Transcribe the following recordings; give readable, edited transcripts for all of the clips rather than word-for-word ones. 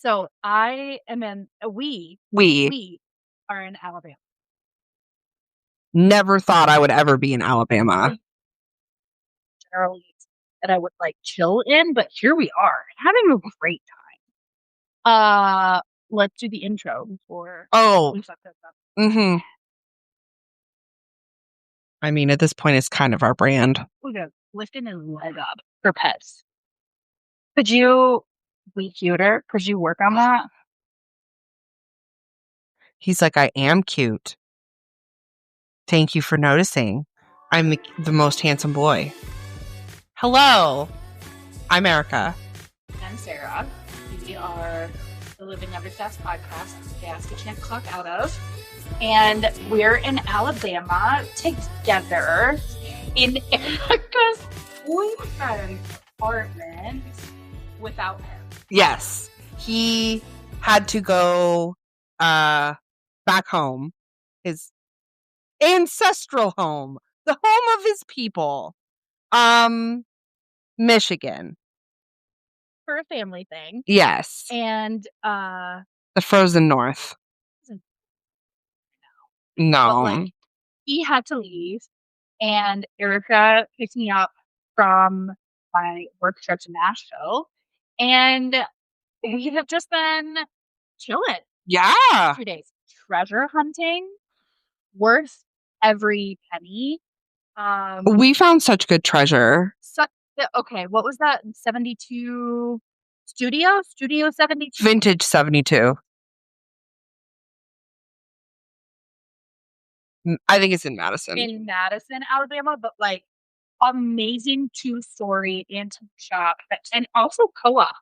So I am in. We are in Alabama. Never thought I would ever be in Alabama. Generally, that I would like chill in, but here we are having a great time. Let's do the intro before. Oh. Mm-hmm. I mean, at this point, it's kind of our brand. Look at lifting his leg up for pets. Could you be cuter? Could you work on that? He's like, I am cute. Thank you for noticing. I'm the most handsome boy. Hello. I'm Erika. I'm Sarah. We are the Living Understaffed podcast, gas you can't clock out of. And we're in Alabama together in Erika's boyfriend's apartment without him. Yes. He had to go back home, his ancestral home, the home of his people, Michigan. For a family thing. Yes. And the frozen north. No. But like, he had to leave, and Erika picked me up from my work trip to Nashville, and we have just been chilling. Yeah. 2 days. Treasure hunting, worth every penny. We found such good treasure. Okay, what was that? 72 Studio 72? Vintage 72. I think it's in Madison. In Madison, Alabama, but like amazing 2-story antique shop and also co-op.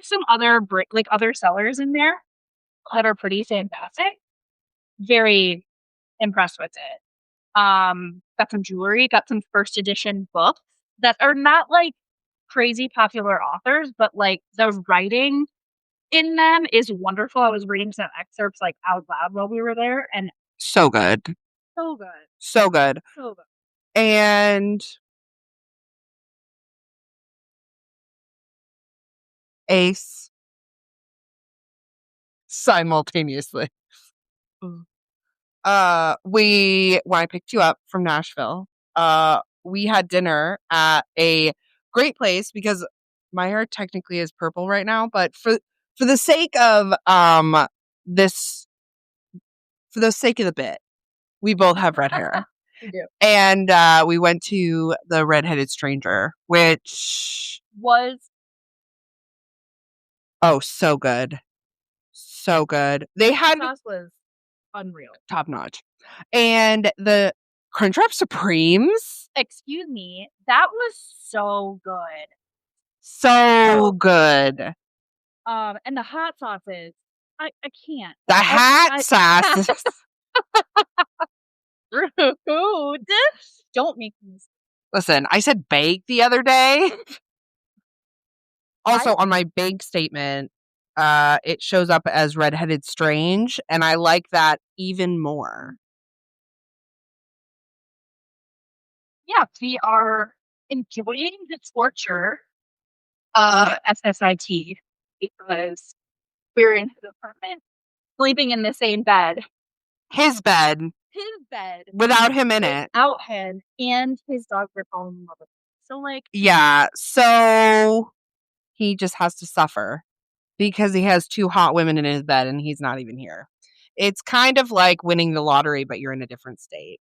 Some other other sellers in there that are pretty fantastic. Very impressed with it. Got some jewelry, got some first edition books that are not like crazy popular authors, but like the writing in them is wonderful. I was reading some excerpts like out loud while we were there, and so good. So good. So good. So good. And Ace simultaneously. When I picked you up from Nashville, we had dinner at a great place because my hair technically is purple right now, but for the sake of the bit, we both have red hair. We do. And we went to the Redheaded Stranger, which was so good. So good. They had sauce was unreal. Top notch. And the Crunchwrap Supremes. Excuse me. That was so good. So good. And the hot sauces. I can't. The hot sauce. Rude. Don't make me. Listen, I said bake the other day. Also, on my bake statement, it shows up as Redheaded Strange, and I like that even more. Yeah, we are enjoying the torture SSIT because we're in his apartment, sleeping in the same bed. His bed. Without him in it. Without him, and his dog were falling in love with him. So, like... Yeah, so he just has to suffer because he has 2 hot women in his bed and he's not even here. It's kind of like winning the lottery, but you're in a different state.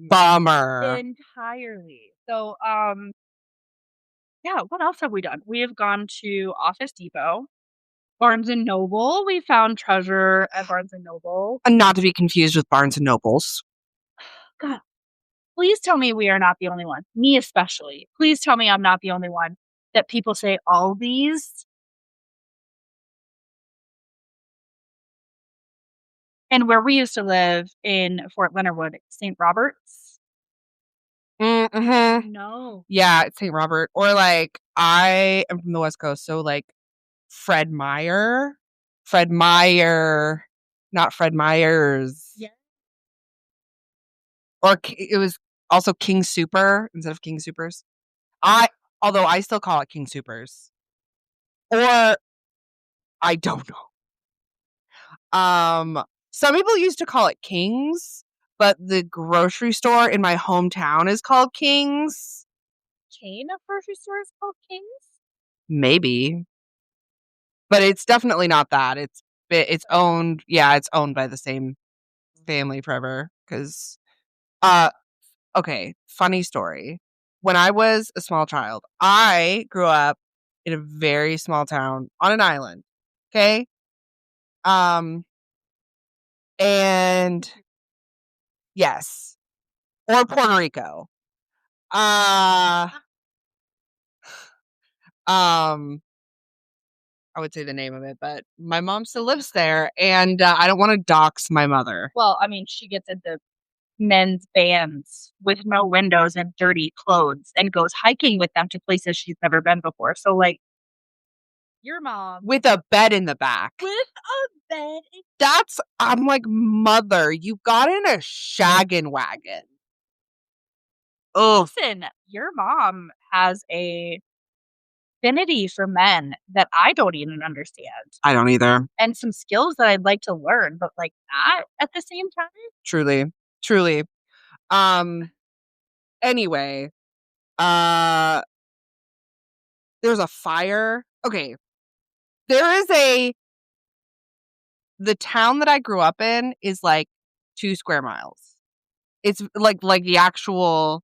Bummer. Entirely. So, yeah, what else have we done? We have gone to Office Depot, Barnes & Noble. We found treasure at Barnes & Noble. And not to be confused with Barnes & Nobles. God, please tell me we are not the only one. Me especially. Please tell me I'm not the only one that people say all these. And where we used to live in Fort Leonard Wood, St. Robert's. Mm-hmm. No. Yeah, it's St. Robert. Or like, I am from the West Coast, so like Fred Meyer, not Fred Meyers. Yeah. Or it was also King Super instead of King Supers. Although I still call it King Supers. Or I don't know. Some people used to call it King's, but the grocery store in my hometown is called King's. Chain of grocery stores called Kings? Maybe. But it's definitely not that. It's owned, yeah, it's owned by the same family forever. Because, uh, okay, funny story. When I was a small child, I grew up in a very small town on an island. Okay, um, and yes, or Puerto Rico. Uh, um, I would say the name of it, but my mom still lives there, and I don't want to dox my mother. Well, I mean, she gets into men's vans with no windows and dirty clothes and goes hiking with them to places she's never been before. So, like, your mom With a bed in the back. with a bed. I'm like, mother, you got in a shaggin' wagon. Oh, Listen, your mom has a affinity for men that I don't even understand, I don't either. and some skills that I'd like to learn, but like not at the same time. Truly. Truly. Um, anyway, uh, there's a fire. Okay. There is the town that I grew up in is like 2 square miles. It's like the actual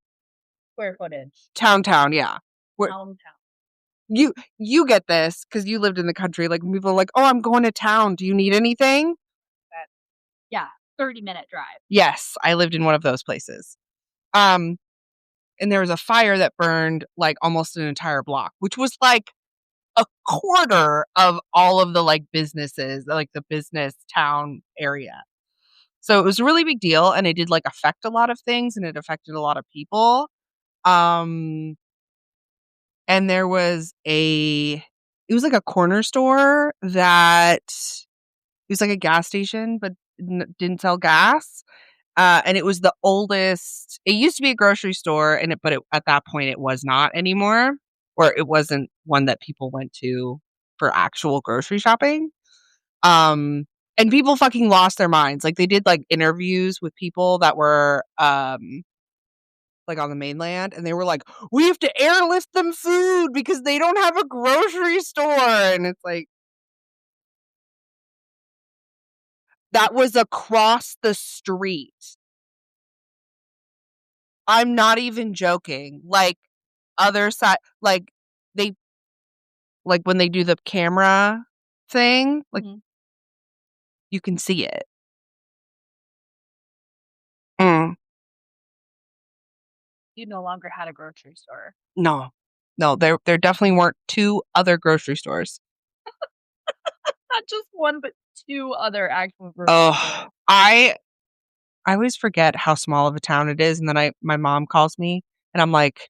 Square footage, town, yeah. Where hometown. you get this because you lived in the country. Like people are like, "Oh, I'm going to town. Do you need anything?" That yeah, 30-minute drive. Yes, I lived in one of those places. Um, and there was a fire that burned like almost an entire block, which was like a quarter of all of the like businesses, like the business town area. So it was a really big deal and it did like affect a lot of things and it affected a lot of people. Um, and there was it was like a corner store that it was like a gas station, but didn't sell gas. And it was the oldest. It used to be a grocery store, but at that point it was not anymore, or it wasn't one that people went to for actual grocery shopping. Um, and people fucking lost their minds. Like they did like interviews with people that were like on the mainland, and they were like, "We have to airlift them food because they don't have a grocery store," and it's like that was across the street. I'm not even joking. Like, other side they like, when they do the camera thing, like, Mhm. you can see it. Mm, You no longer had a grocery store. no. No, there definitely weren't 2 other grocery stores. Not just one, but 2 other actual grocery Oh, stores. I always forget how small of a town it is, and then my mom calls me, and I'm like,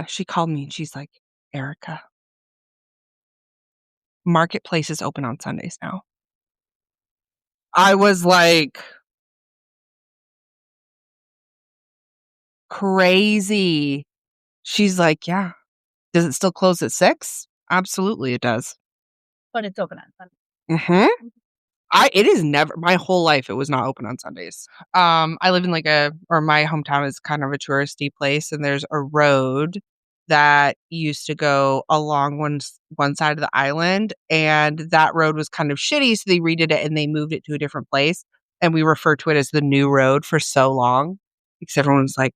she called me, and she's like, "Erica, Marketplace is open on Sundays now." I was like, "Crazy." She's like, "Yeah." "Does it still close at 6?" "Absolutely, it does." But it's open on Sunday. Mhm. It is never my whole life, it was not open on Sundays. I live in my hometown is kind of a touristy place, and there's a road that used to go along one side of the island, and that road was kind of shitty, so they redid it and they moved it to a different place, and we refer to it as the new road for so long because everyone was like,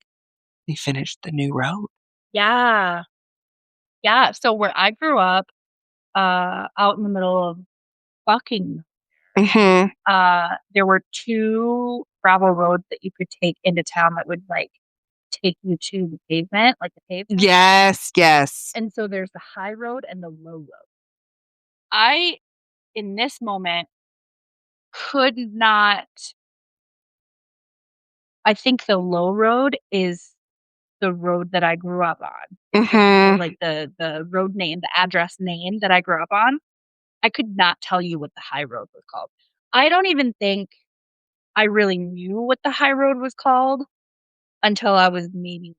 "They finished the new road." Yeah. Yeah, so where I grew up, out in the middle of Bucking, Mhm. there were 2 gravel roads that you could take into town that would, like, take you to the pavement, like the pavement, Yes, yes. and so there's the high road and the low road. I, in this moment, could not I think the low road is the road that I grew up on. Mhm. Like, the road name, the address name that I grew up on. I could not tell you what the high road was called. I don't even think I really knew what the high road was called until I was maybe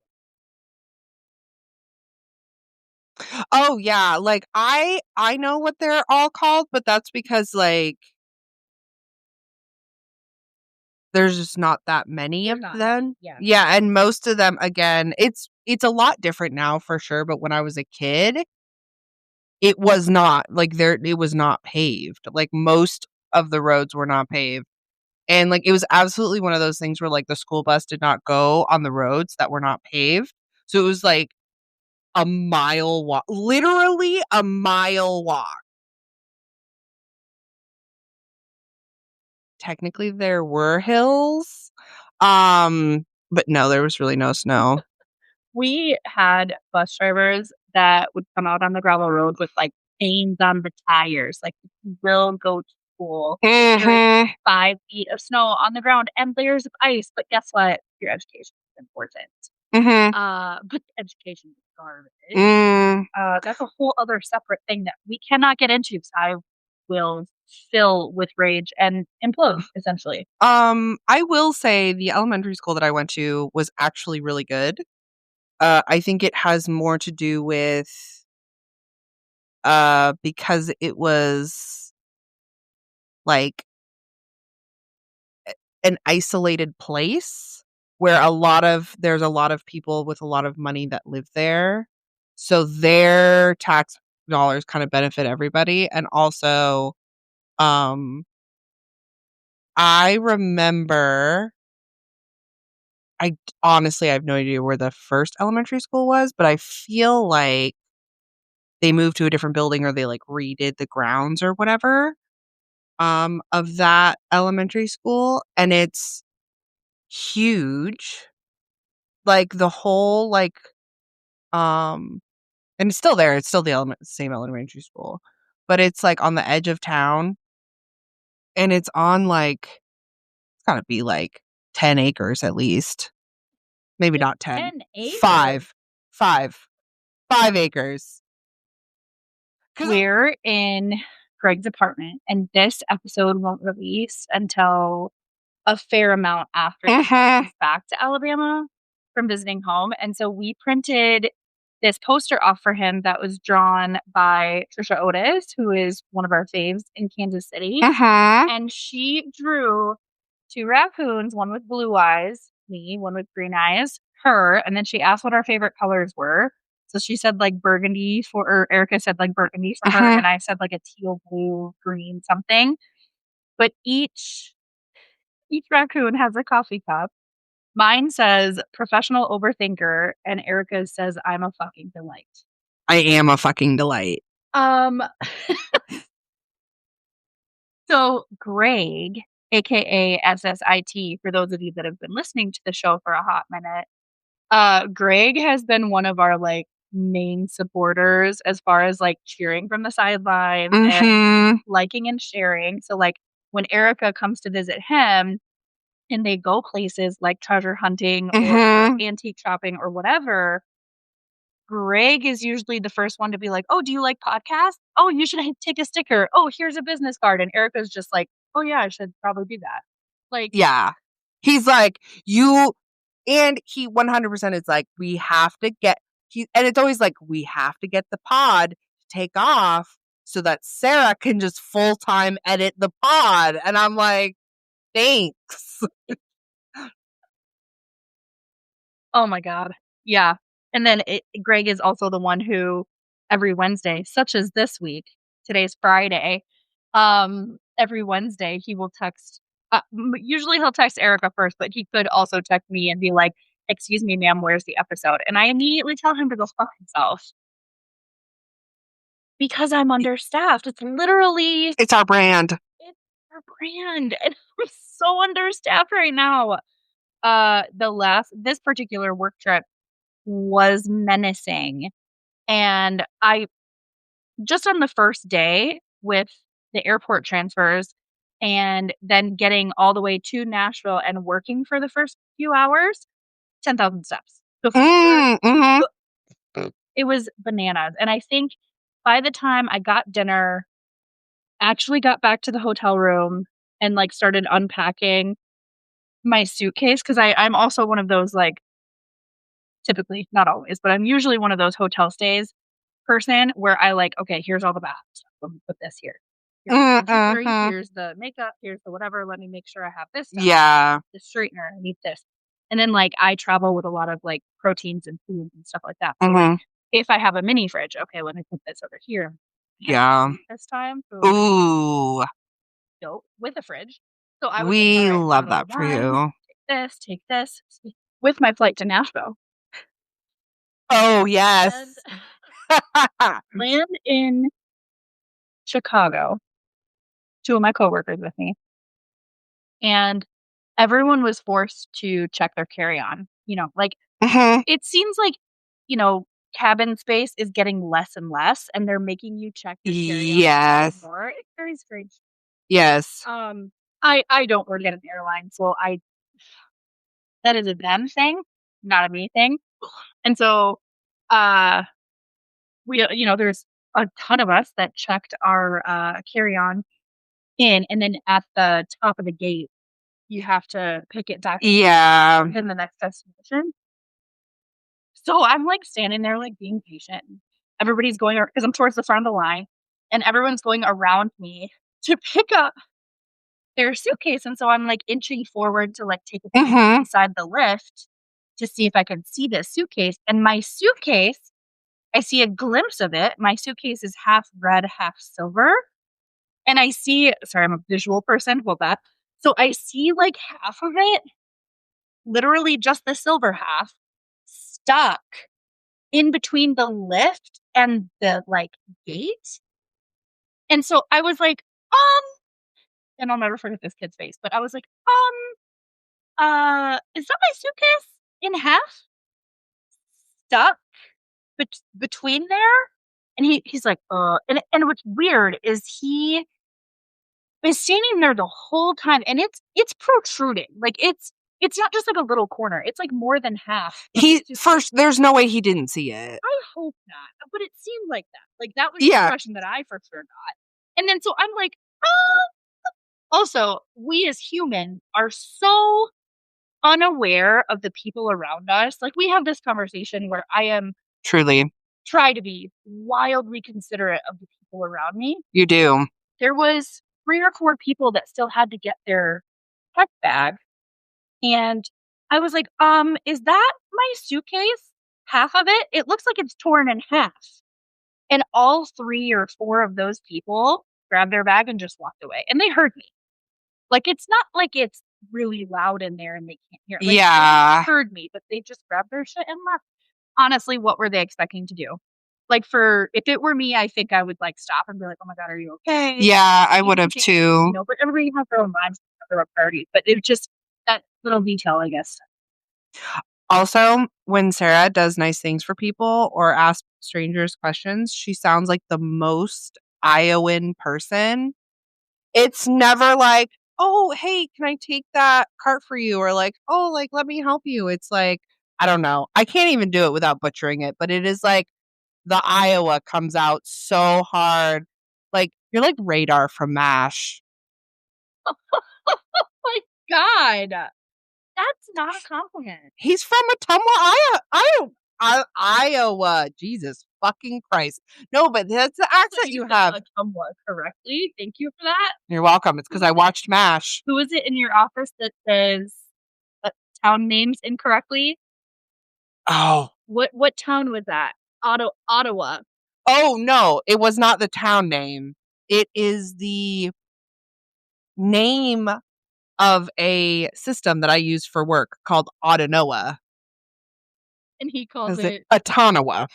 Oh, yeah, like, I know what they're all called, but that's because, like, there's just not that many There's of not many, them. yeah. Yeah, and most of them, again, it's a lot different now for sure, but when I was a kid, it was not, like, it was not paved, like, most of the roads were not paved, and, like, it was absolutely one of those things where, like, the school bus did not go on the roads that were not paved, so it was, like, a mile walk, literally a mile walk. Technically, there were hills, but no, there was really no snow. We had bus drivers that would come out on the gravel road with, like, stains on the tires, like, "You will go to school. There is Mhm, 5 feet of snow on the ground and layers of ice, but guess what? Your education is important." mhm, But education is garbage. mm, That's a whole other separate thing that we cannot get into because I will fill with rage and implode, essentially. I will say the elementary school that I went to was actually really good. I think it has more to do with, because it was, like, an isolated place where there's a lot of people with a lot of money that live there. So their tax dollars kind of benefit everybody. And also, um, I remember honestly, I have no idea where the first elementary school was, but I feel like they moved to a different building or they, like, redid the grounds or whatever, of that elementary school, and it's huge. Like, the whole, like, um and it's still there, it's still the same elementary school, but it's, like, on the edge of town, and it's on, like, it's gotta be, like, 10 acres at least. Maybe It's not 10. 10 acres. 5. 5. 5 acres. 'Cause We're in Greg's apartment, and this episode won't release until a fair amount after he Mhm, comes back to Alabama from visiting home, and so we printed this poster off for him that was drawn by Trisha Otis, who is one of our faves in Kansas City, mhm. and she drew 2 raccoons, one with blue eyes, me, one with green eyes, her, and then she asked what our favorite colors were. So she said, like, burgundy for or Erica said, like, burgundy for her, Mhm. and I said, like, a teal, blue, green something, but each raccoon has a coffee cup. Mine says "professional overthinker" and Erica's says "I'm a fucking delight." I am a fucking delight. Um, so Greg, AKA SSIT, for those of you that have been listening to the show for a hot minute, Greg has been one of our, like, main supporters as far as, like, cheering from the sidelines and Mhm, liking and sharing. So, like, when Erica comes to visit him and they go places like treasure hunting or mhm. antique shopping or whatever, Greg is usually the first one to be like, "Oh, do you like podcasts? Oh, you should take a sticker. Oh, here's a business card." And Erica's just like, "Oh, yeah, I should probably do that." Like, Yeah. He's like, "You," and he 100% is like, "We have to get," and it's always like, "We have to get the pod to take off so that Sarah can just full-time edit the pod," and I'm like, "Thanks." oh my god. Yeah. And then Greg is also the one who every Wednesday, such as this week, today's Friday, every Wednesday he will text usually he'll text Erica first, but he could also text me and be like, "Excuse me, ma'am, where's the episode?" And I immediately tell him to go fuck himself because I'm understaffed. It's literally It's our brand. it's our brand, and I'm so understaffed right now. This particular work trip was menacing. And I just on the first day with the airport transfers and then getting all the way to Nashville and working for the first few hours, 10,000 steps before Mhm. it was bananas. And I think by the time I got dinner, actually got back to the hotel room and like started unpacking my suitcase, because I'm also one of those, like, typically, not always, but I'm usually one of those hotel stays person where I like, okay, here's all the bath stuff. Let me put this here. Here's the jewelry. Mm-hmm. Here's the makeup. Here's the whatever. Let me make sure I have this stuff. Yeah. The straightener. I need this. And then like I travel with a lot of like proteins and foods and stuff like that. So like if I have a mini fridge, okay, let me put this over here. Yeah. This time. So Ooh. go with a fridge. So I was like, all We right, love bottle that of for wine, you. take this with my flight to Nashville. Oh, And yes. land in Chicago, two of my coworkers with me, and everyone was forced to check their carry-on. Like Mhm. it seems like, cabin space is getting less and less, and they're making you check your carry-on more and Yes. more. It's very strange. Yes. I don't work at an airline, so that is a them thing, not a me thing. And so, uh, there's a ton of us that checked our carry-on in, and then at the top of the gate, you have to pick it back Yeah. in the next destination. So I'm like standing there, like being patient. Everybody's going because I'm towards the front of the line, and everyone's going around me to pick up their suitcase. And so I'm like inching forward to like take a peek Mhm. inside the lift to see if I can see this suitcase. And my suitcase, I see a glimpse of it. My suitcase is half red, half silver. And I see, sorry, I'm a visual person. Well, that. So I see like half of it, literally just the silver half, stuck in between the lift and the like gate. And so I was like, and I'll never forget this kid's face, but I was like, is that my suitcase in half stuck between there? And he's like, and what's weird is he is standing there the whole time, and it's protruding. Like it's not just like a little corner. It's like more than half. There's no way he didn't see it. I hope not, but it seemed like that. Like that was the Yeah. impression that I for sure got. And then so I'm like, oh. Also, we as humans are so unaware of the people around us. Like we have this conversation where I am Truly. try to be wildly considerate of the people around me. You do. There was 3 or 4 people that still had to get their check bag, and I was like, is that my suitcase? Half of it? It looks like it's torn in half." And all 3 or 4 of those people grabbed their bag and just walked away, and they heard me. Like, it's not like it's really loud in there and they can't hear. Like, Yeah. they heard me, but they just grabbed their shit and left. Honestly, what were they expecting to do? Like, if it were me, I think I would, like, stop and be like, "Oh my god, are you okay?" Yeah, I would have too. But everybody has their own lives, their own priorities, but it was just that little detail, I guess. Also, when Sarah does nice things for people or asks strangers questions, she sounds like the most Iowan person. It's never like, "Oh, hey, can I take that cart for you?" Or like, "Oh, like, let me help you." It's like, I don't know. I can't even do it without butchering it, but it is like the Iowa comes out so hard. Like, you're like Radar from MASH. Oh my god. That's not a compliment. He's from Ottumwa, Iowa. Jesus fucking Christ. No, but that's the accent you have. Ottumwa correctly. Thank you for that. You're welcome. It's because I watched MASH. Who is it in your office that says town names incorrectly? Oh. What town was that? Ottawa. Oh, no. It was not the town name. It is the name of a system that I use for work called Autonoa. And he calls it Autonoa.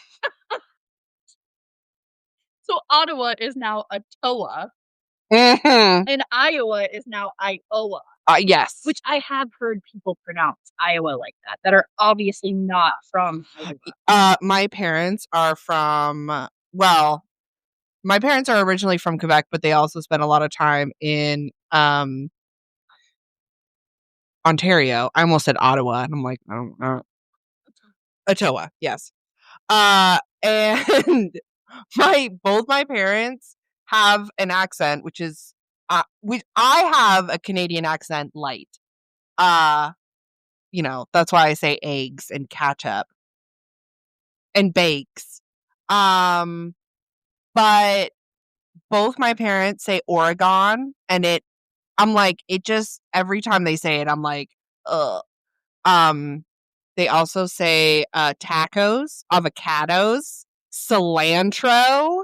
So Ottawa is now Ottawa. Mm-hmm. And Iowa is now Iowa. Yes. Which I have heard people pronounce Iowa like that are obviously not from Iowa. My parents are from, well, my parents are originally from Quebec, but they also spent a lot of time in Ontario. I almost said Ottawa, and I'm like, I don't know. Ottawa, yes. And both my parents have an accent, which I have a Canadian accent light. That's why I say eggs and ketchup and bakes. But both my parents say Oregon, and I'm like, it just every time they say it, I'm like, ugh. They also say tacos, avocados, cilantro,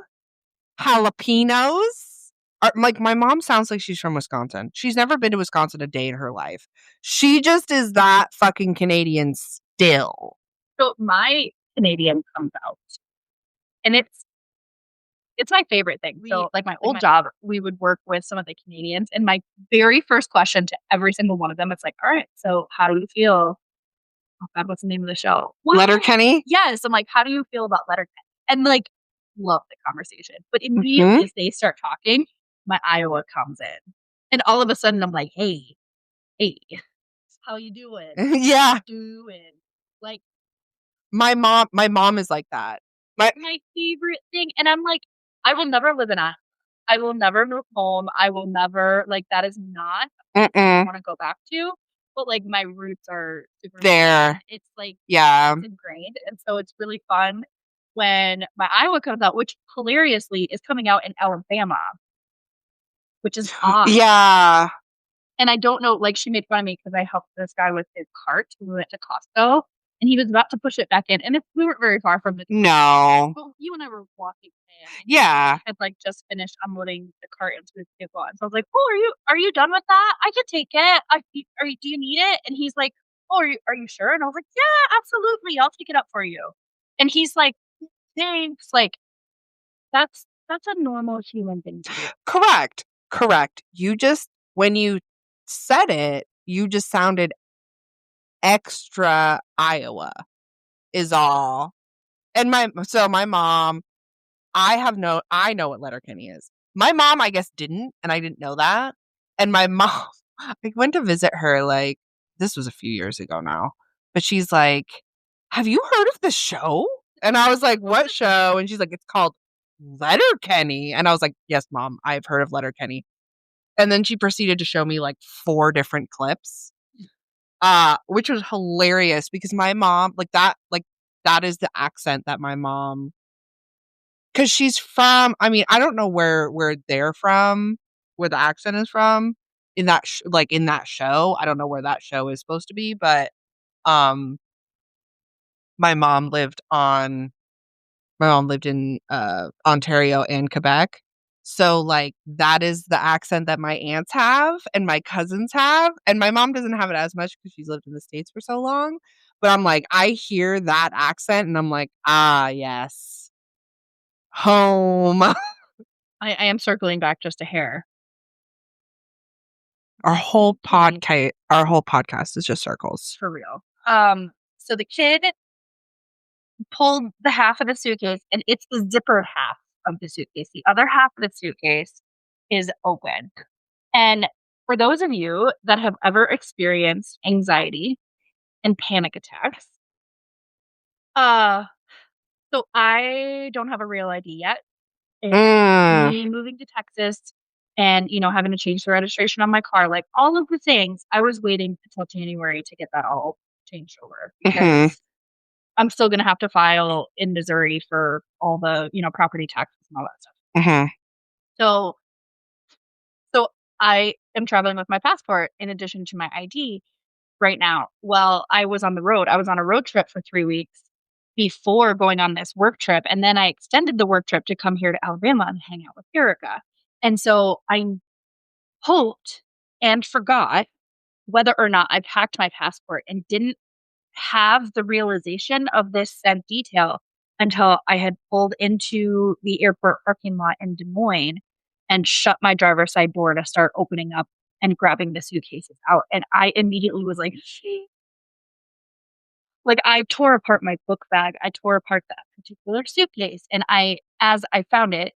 jalapenos. Like my mom sounds like she's from Wisconsin. She's never been to Wisconsin a day in her life. She just is that fucking Canadian still. So my Canadian comes out, and it's my favorite thing. So, like my old job, we would work with some of the Canadians, and my very first question to every single one of them, it's like, "All right, so how do you feel?" Oh God, what's the name of the show? Letterkenny? Yes, I'm like, "How do you feel about Letterkenny?" And like, love the conversation, but immediately as they start talking, my Iowa comes in, and all of a sudden, I'm like, "Hey, hey, how you doing? Yeah. Doing?" Like, my mom is like that. my favorite thing, and I'm like, I will never live in Iowa. I will never move home. I will never like that is not what I wanna go back to, but, like, my roots are super there. it's, like, Yeah. it's ingrained, and so it's really fun when my Iowa comes out, which hilariously is coming out in Alabama, which is odd. Yeah. And I don't know, like, she made fun of me because I helped this guy with his cart when we went to Costco, and he was about to push it back in, and we weren't very far from the No. well, you and I were walking in, and Yeah. he had, like, just finished unloading the cart into his vehicle, and so I was like, "Oh, are you done with that? I can take it. Do you need it?" And he's like, "Oh, are you sure?" And I was like, "Yeah, absolutely. I'll pick it up for you." And he's like, "Thanks." Like, that's a normal human thing to do. Correct. Correct. You just when you said it, you just sounded extra Iowa is all. And my mom, I know what Letterkenny is. My mom, I guess, didn't, and I didn't know that. And my mom, I went to visit her like this was a few years ago now, but she's like, "Have you heard of the show?" And I was like, "What show?" And she's like, "It's called Letterkenny." And I was like, "Yes, mom, I've heard of Letterkenny." And then she proceeded to show me like 4 different clips, which was hilarious because my mom, that is the accent that my mom, because she's from, I mean, I don't know where they're from, where the accent is from in that in that show. I don't know where that show is supposed to be, but um, my mom lived on my mom lived in Ontario and Quebec. So like that is the accent that my aunts have and my cousins have, and my mom doesn't have it as much because she's lived in the States for so long. But I'm like, I hear that accent and I'm like, ah, yes, home. I am circling back just a hair. Our whole podcast is just circles. For real. So the kid pulled the half of the suitcase, and it's the zipper half of the suitcase. The other half of the suitcase is open. And for those of you that have ever experienced anxiety and panic attacks, uh, so I don't have a real ID yet. And me moving to Texas and, having to change the registration on my car, like all of the things, I was waiting until January to get that all changed over because I'm still gonna have to file in Missouri for all the, property taxes and all that stuff. So so I am traveling with my passport in addition to my ID right now. Well, I was on the road. I was on a road trip for 3 weeks before going on this work trip, and then I extended the work trip to come here to Alabama and hang out with Erica. And so I hoped and forgot whether or not I packed my passport and didn't have the realization of this said detail until I had pulled into the airport parking lot in Des Moines and shut my driver's side door to start opening up and grabbing the suitcases out. And I immediately was like, "Shit." Like I tore apart my book bag. I tore apart that particular suitcase. And as I found it,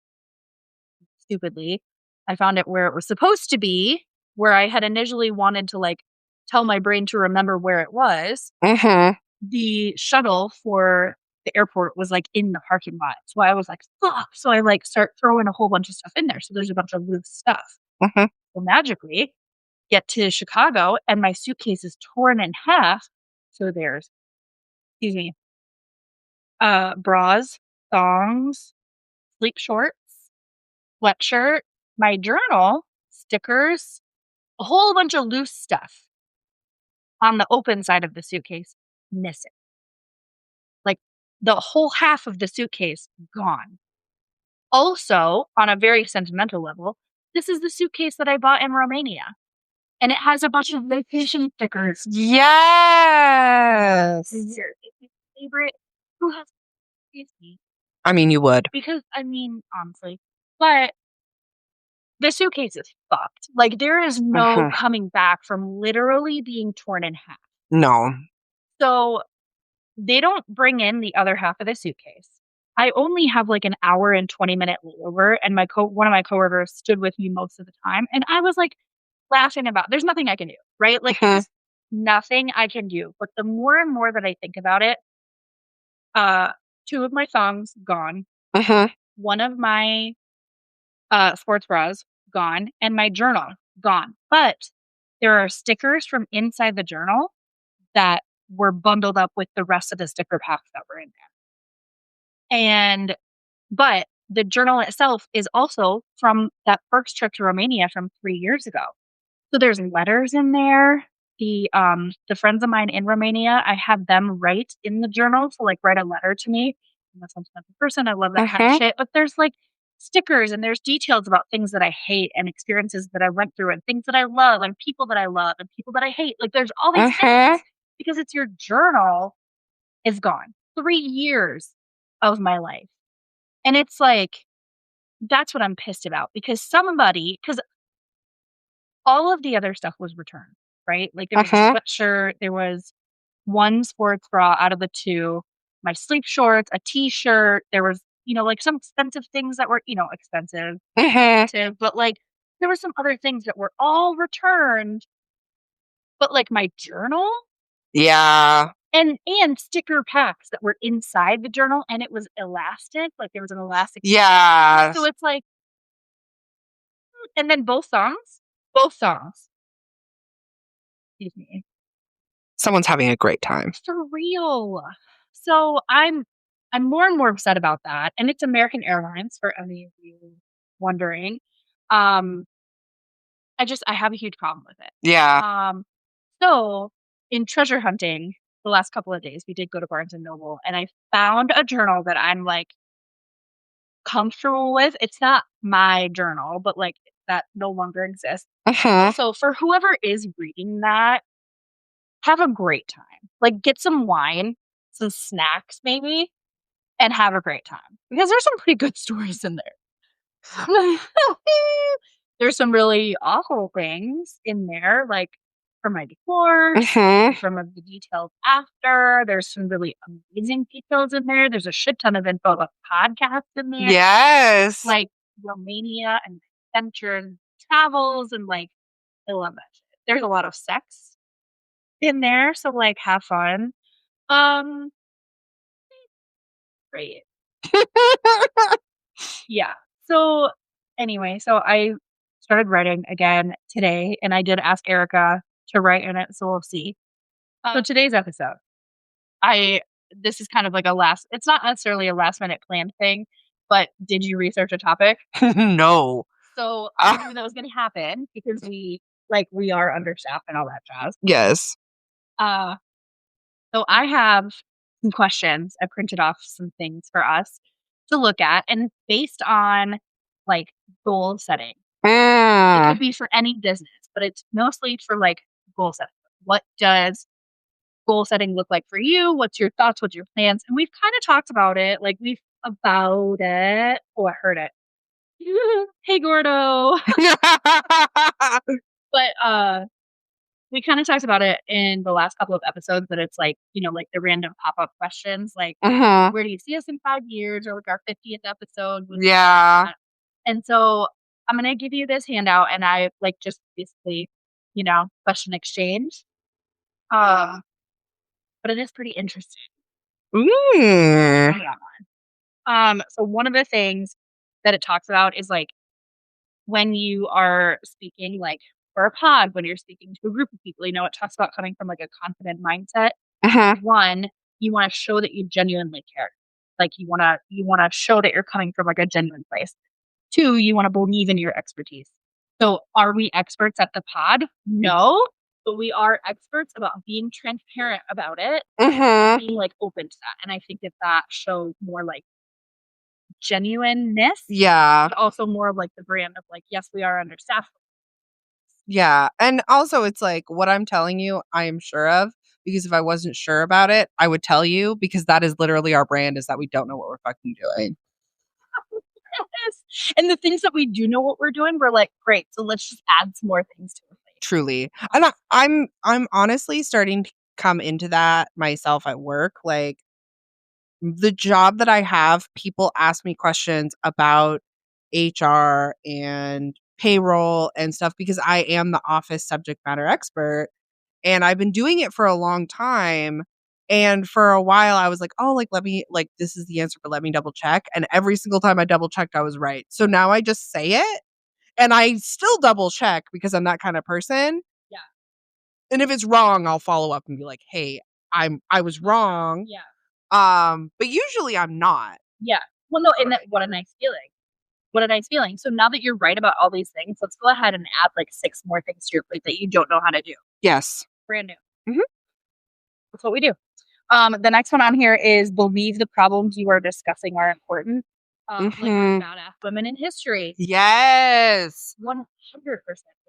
stupidly, I found it where it was supposed to be, where I had initially wanted to like tell my brain to remember where it was. The shuttle for the airport was, like, in the parking lot, so I was like, "Fuck." So I, like, start throwing a whole bunch of stuff in there, so there's a bunch of loose stuff. Well, magically, get to Chicago, and my suitcase is torn in half, so there's excuse me, bras, thongs, sleep shorts, sweatshirt, my journal, stickers, a whole bunch of loose stuff on the open side of the suitcase missing. Like the whole half of the suitcase gone. Also, on a very sentimental level, this is the suitcase that I bought in Romania. And it has a bunch of vacation stickers. Yes. It's my favorite. Who has Disney? I mean, you would. Because, I mean, honestly. But the suitcase is fucked. Like, there is no coming back from literally being torn in half. No. So, they don't bring in the other half of the suitcase. I only have like an hour and 20-minute layover, and one of my coworkers stood with me most of the time, and I was like laughing about. There's nothing I can do, right? Like there's nothing I can do. But the more and more that I think about it, two of my thongs gone, one of my sports bras gone, and my journal gone. But there are stickers from inside the journal that were bundled up with the rest of the sticker packs that were in there. But the journal itself is also from that first trip to Romania from 3 years ago. So there's letters in there. The friends of mine in Romania, I had them write in the journal to like write a letter to me. I'm a sentimental person. I love that kind of shit. But there's like stickers and there's details about things that I hate and experiences that I went through and things that I love and people that I love and people that I hate. Like there's all these things because it's your journal is gone. 3 years of my life. And it's like, that's what I'm pissed about because because all of the other stuff was returned, right? Like there was a sweatshirt, there was one sports bra out of the two, my sleep shorts, a t-shirt, there was, like some expensive things that were, expensive, but like there were some other things that were all returned, but like my journal, yeah, and sticker packs that were inside the journal, and it was elastic, like there was an elastic. Yeah. So it's like, and then both songs. Excuse me. Someone's having a great time. For real. So I'm more and more upset about that, and it's American Airlines for any of you wondering. I have a huge problem with it. Yeah. So in treasure hunting the last couple of days, we did go to Barnes and Noble, and I found a journal that I'm like comfortable with. It's not my journal, but like that no longer exists. So for whoever is reading that, have a great time. Like get some wine, some snacks maybe, and have a great time. Because there's some pretty good stories in there. There's some really awful things in there, like from my divorce, from the details after. There's some really amazing details in there. There's a shit ton of info about podcasts in there. Yes. Like Romania and adventures, travels, and like I love that shit. There's a lot of sex in there, so like have fun. Great. Yeah. So anyway, so I started writing again today, and I did ask Erika to write in it, so we'll see. So today's episode, this is kind of like it's not necessarily a last minute planned thing, but did you research a topic? No. So I knew that was going to happen because we are understaffed and all that jazz. Yes. So I have some questions. I printed off some things for us to look at, and based on like goal setting. It could be for any business, but it's mostly for like goal setting. What does goal setting look like for you? What's your thoughts? What's your plans? And we've kind of talked about it. Oh, I heard it. Hey, Gordo. But we kind of talked about it in the last couple of episodes that it's like, like the random pop-up questions, like where do you see us in 5 years, or like our 50th episode? Yeah. And so I'm going to give you this handout, and I like just basically, question exchange. But it is pretty interesting. So one of the things that it talks about is like when you are speaking like for a pod, when you're speaking to a group of people, it talks about coming from like a confident mindset. One, you want to show that you genuinely care. Like you wanna show that you're coming from like a genuine place. 2, you wanna believe in your expertise. So are we experts at the pod? No, but we are experts about being transparent about it and Mhm. being like open to that. And I think that that shows more like genuineness, Yeah. but also more of like the brand of like, yes, we are understaffed. Yeah. And also it's like what I'm telling you, I am sure of because if I wasn't sure about it, I would tell you because that is literally our brand is that we don't know what we're fucking doing. Yes. And the things that we do know what we're doing, we're like, great. So let's just add some more things to it. Truly. And I'm honestly starting to come into that myself at work. Like the job that I have, people ask me questions about HR and payroll and stuff because I am the office subject matter expert and I've been doing it for a long time. And for a while I was like, "Oh, like let me like this is the answer, but let me double check." And every single time I double checked I was right. So now I just say it and I still double check because I'm that kind of person. Yeah. And if it's wrong, I'll follow up and be like, "Hey, I was wrong." Yeah. But usually I'm not. Yeah. Well, no, and that, what a nice feeling. What a nice feeling. So now that you're right about all these things, let's go ahead and add like 6 more things to your plate that you don't know how to do. Yes. Brand new. Mhm. That's what we do. The next one on here is believe the problems you are discussing are important. Like our Mhm. badass women in history. Yes. 100%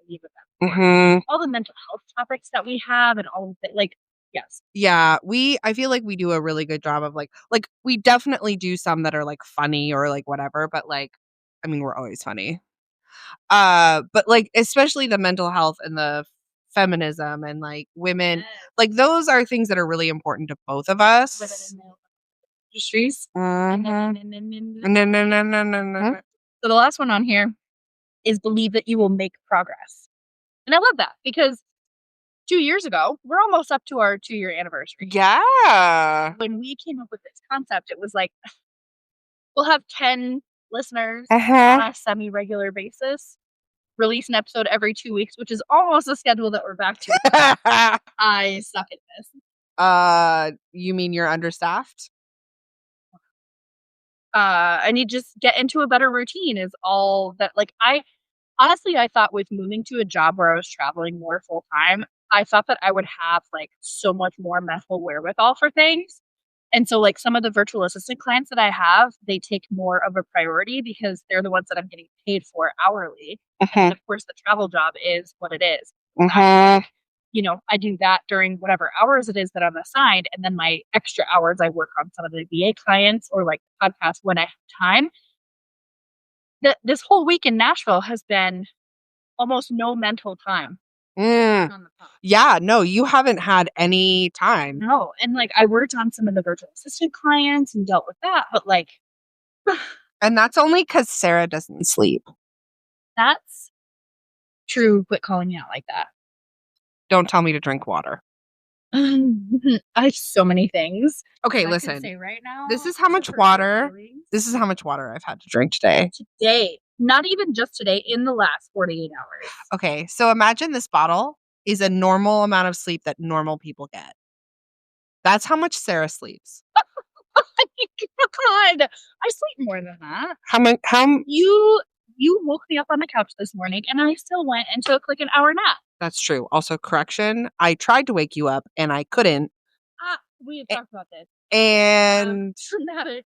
believe that that's important. Mhm. All the mental health topics that we have and all of it, like, yes. Yeah, I feel like we do a really good job of like we definitely do some that are like funny or like whatever, but like I mean, we're always funny. But like especially the mental health and the feminism and like women, Yes. like those are things that are really important to both of Women us. in the industries. Mhm. And No, no, no, no, no, no, no. so the last one on here is believe that you will make progress. And I love that because 2 years ago, we're almost up to our 2-year anniversary. Yeah. When we came up with this concept, it was like, we'll have 10 listeners Uh-huh. on a semi-regular basis, release an episode every 2 weeks, which is almost the schedule that we're back to. I suck at this. You mean you're understaffed? I need to just get into a better routine is all that like I honestly I thought with moving to a job where I was traveling more full time, I thought that I would have like so much more mental wherewithal for things. And so like some of the virtual assistant clients that I have, they take more of a priority because they're the ones that I'm getting paid for hourly. And then Mhm. of course the travel job is what it is. Mhm. I do that during whatever hours it is that I'm assigned. And then my extra hours, I work on some of the VA clients or like podcasts when I have time. This whole week in Nashville has been almost no mental time Mm. on the pod. Yeah, no, you haven't had any time. No. And like I worked on some of the virtual assistant clients and dealt with that. But like And that's only because Sarah doesn't sleep. that's true. Quit calling me out like that. Don't tell me to drink water. I have so many things Okay, that I could listen. say right now. This is how to much hurt your water feelings. this is how much water I've had to drink today. Today, not even just today, in the last 48 hours. Okay, so imagine this bottle is a normal amount of sleep that normal people get. That's how much Sarah sleeps. God, I sleep more than that. How You woke me up on the couch this morning, and I still went and took like an hour nap. That's true. Also, correction, I tried to wake you up and I couldn't. We had A- talked about this. And Traumatic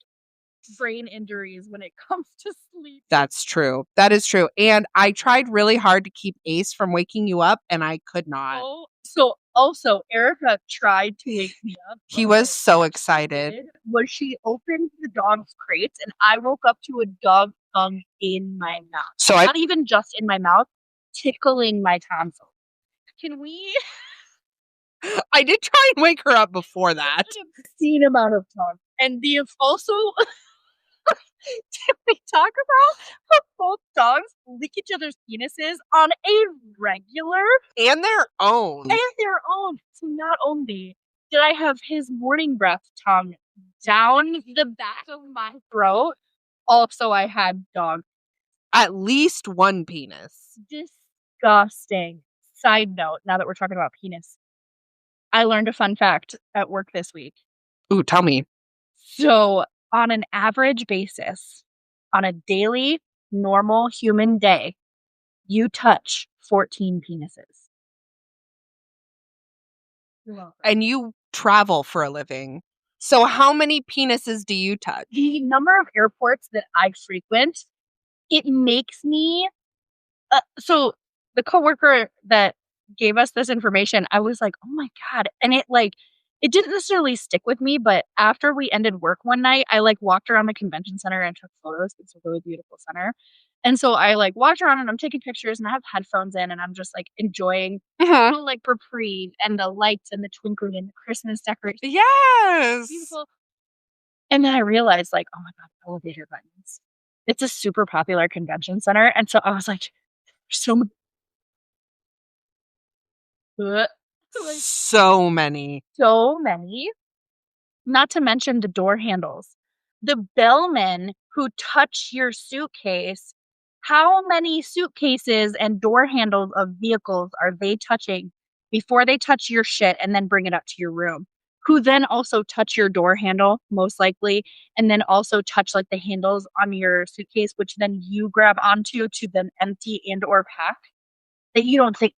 brain injuries when it comes to sleep. that's true. That is true. And I tried really hard to keep Ace from waking you up and I could not. Oh, so also Erica tried to wake me up. He but was so what she excited. did was she opened the dog's crates, and I woke up to a dog tongue in my mouth. So I Not even just in my mouth, tickling my tonsil. Can we? I did try and wake her up before that. An obscene amount of tongue, and the also. Can we talk about how both dogs lick each other's penises on a regular And their own. and their own? So not only did I have his morning breath tongue down the back of my throat, also I had dog. At least one penis. Disgusting. Side note, now that we're talking about penis, I learned a fun fact at work this week. Ooh, tell me. So on an average basis, on a daily, normal human day, you touch 14 penises. You're welcome. And you travel for a living. So how many penises do you touch? The number of airports that I frequent, it makes me so the coworker that gave us this information, I was like, "Oh my god," and it didn't necessarily stick with me, but after we ended work one night, I, walked around the convention center and took photos. It's a really beautiful center, and so I, walked around and I'm taking pictures and I have headphones in and I'm just, enjoying Mhm. the, reprieve and the lights and the twinkling and the Christmas decorations. Yes. Beautiful. And then I realized, oh my god, elevator buttons. It's a super popular convention center, and so I was like, "There's so many." Like, So many. so many, not to mention the door handles. The bellmen who touch your suitcase, how many suitcases and door handles of vehicles are they touching before they touch your shit and then bring it up to your room? Who then also touch your door handle, most likely, and then also touch, the handles on your suitcase, which then you grab onto to then empty and or pack, that you don't think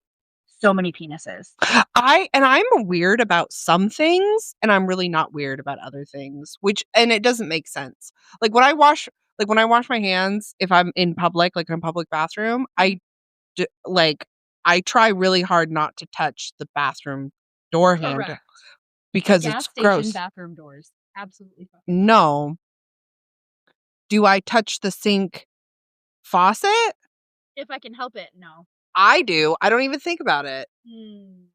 so many penises. I'm weird about some things, and I'm really not weird about other things, and it doesn't make sense. When I wash my hands, if I'm in public, like in a public bathroom, d like, I try really hard not to touch the bathroom door handle Correct. because Gas it's station gross. bathroom doors. Absolutely fine. No. Do I touch the sink faucet? If I can help it, no. I do. I don't even think about it. Hmm.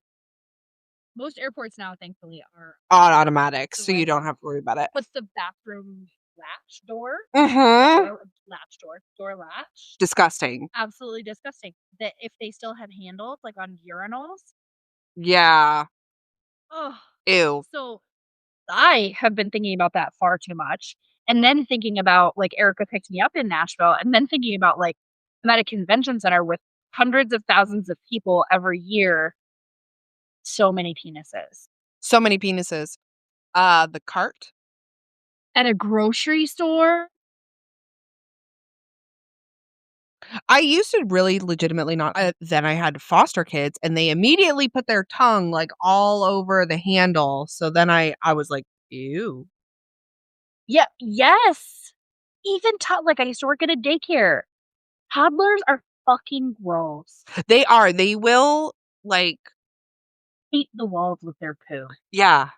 Most airports now, thankfully, are On automatic, the so way. you don't have to worry about it. What's the bathroom latch door? Mhm. Door latch. Disgusting. Absolutely disgusting. That if they still have handles, like on urinals. Yeah. Oh, Ew. so I have been thinking about that far too much. And then thinking about Erica picked me up in Nashville, and then thinking about I'm at a convention center with hundreds of thousands of people every year. So many penises. So many penises. The cart? At a grocery store? I used to really legitimately not then I had foster kids, and they immediately put their tongue, all over the handle, so then I was like, "Ew." Yeah, yes. Even I used to work at a daycare. Toddlers are fucking gross. They are, they will, like Paint the walls with their poo. yeah.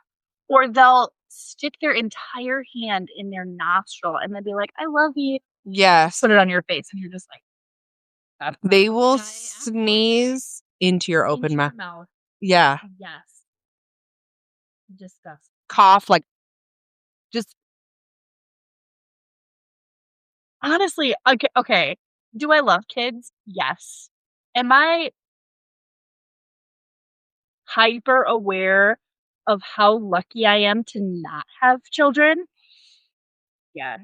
Or they'll stick their entire hand in their nostril and then be like, "I love you." Yes. Put it on your face, and you're just like, "That's not They something will I asked for." sneeze into your Into open your mouth. mouth. Yeah. Yes. Disgusting. Cough, just Honestly, okay. Do I love kids? Yes. Am I hyper aware of how lucky I am to not have children? Yes.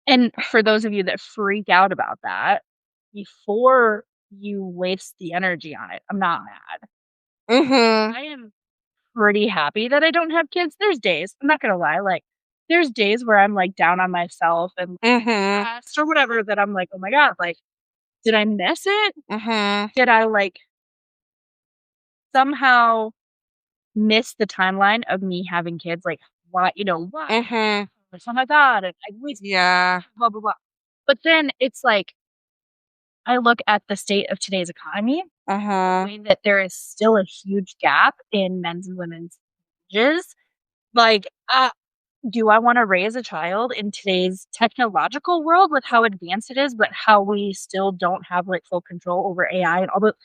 And for those of you that freak out about that, before you waste the energy on it, I'm not mad. mhm. I am pretty happy that I don't have kids. There's days, I'm not gonna lie, there's days where I'm, down on myself and Mhm. stressed or whatever that I'm like, "Oh my god, did I miss it? Mhm. Did I, somehow miss the timeline of me having kids? Why? Mhm. Oh my god, I wasted Yeah. blah, blah, blah." But then it's I look at the state of today's economy, the Mhm. way that there is still a huge gap in men's and women's wages. Like, do I wanna raise a child in today's technological world with how advanced it is, but how we still don't have, full control over AI and all the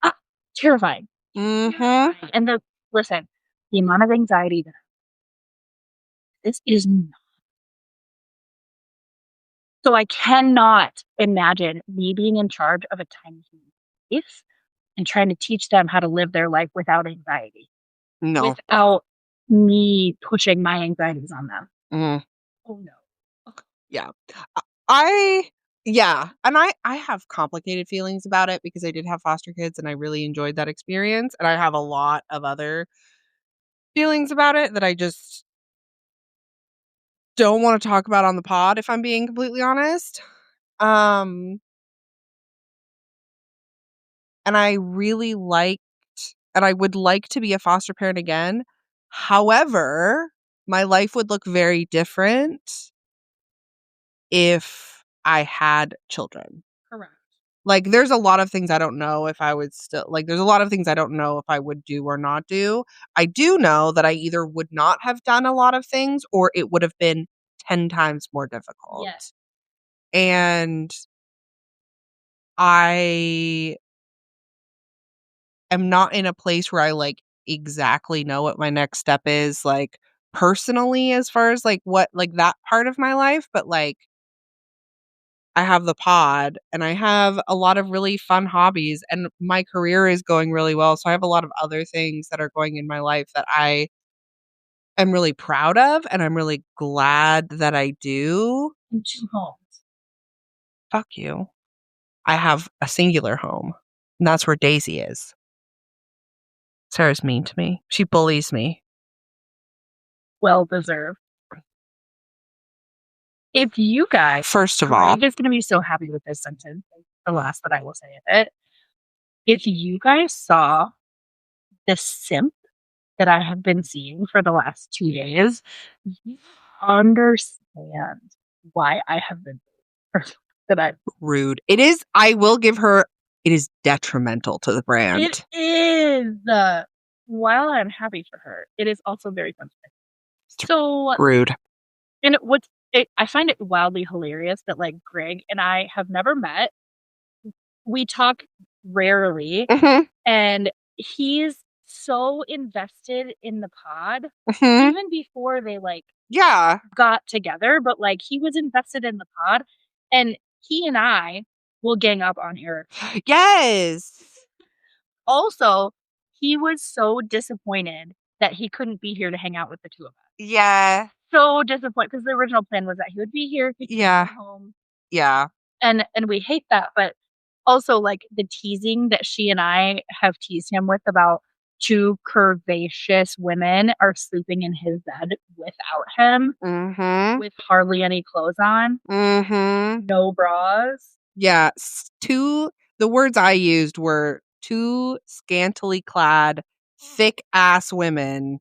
ah, terrifying. Mhm. Terrifying. And listen, the amount of anxiety that this is so I cannot imagine me being in charge of a tiny human life and trying to teach them how to live their life without anxiety, No. without me pushing my anxieties on them. Mm. Oh, no. Yeah. I yeah, and I have complicated feelings about it because I did have foster kids and I really enjoyed that experience, and I have a lot of other feelings about it that I just don't want to talk about on the pod, if I'm being completely honest. And I really liked, and I would like to be a foster parent again. However, my life would look very different if I had children. Correct. Like, there's a lot of things I don't know if I would still, like, there's a lot of things I don't know if I would do or not do. I do know that I either would not have done a lot of things or it would have been 10 times more difficult. Yes. And I am not in a place where I, like, exactly know what my next step is, like, personally, as far as, like, what, like, that part of my life, but, like, I have the pod and I have a lot of really fun hobbies and my career is going really well. So I have a lot of other things that are going in my life that I am really proud of and I'm really glad that I do. And 2 homes. Fuck you. I have a singular home, and that's where Daisy is. Sarah's mean to me. She bullies me. Well deserved. If you guys, First of all, Greg is going to be so happy with this sentence. The last that I will say of it. If you guys saw the simp that I have been seeing for the last 2 days, you understand why I have been that I rude. It is, I will give her, it is detrimental to the brand. It is. While I'm happy for her, it is also very fun. So Rude. And I find it wildly hilarious that like Greg and I have never met. We talk rarely, Mhm. and he's so invested in the pod, Mhm. even before they like Yeah. got together. But like he was invested in the pod, and he and I will gang up on Eric. Yes. Also, he was so disappointed that he couldn't be here to hang out with the two of us. Yeah. So disappointed because the original plan was that he would be here, he could Yeah. come home, Yeah. and we hate that. But also, like the teasing that she and I have teased him with about 2 curvaceous women are sleeping in his bed without him, Mhm. with hardly any clothes on, Mhm. no bras. Yeah, the words I used were 2 scantily clad, thick-ass women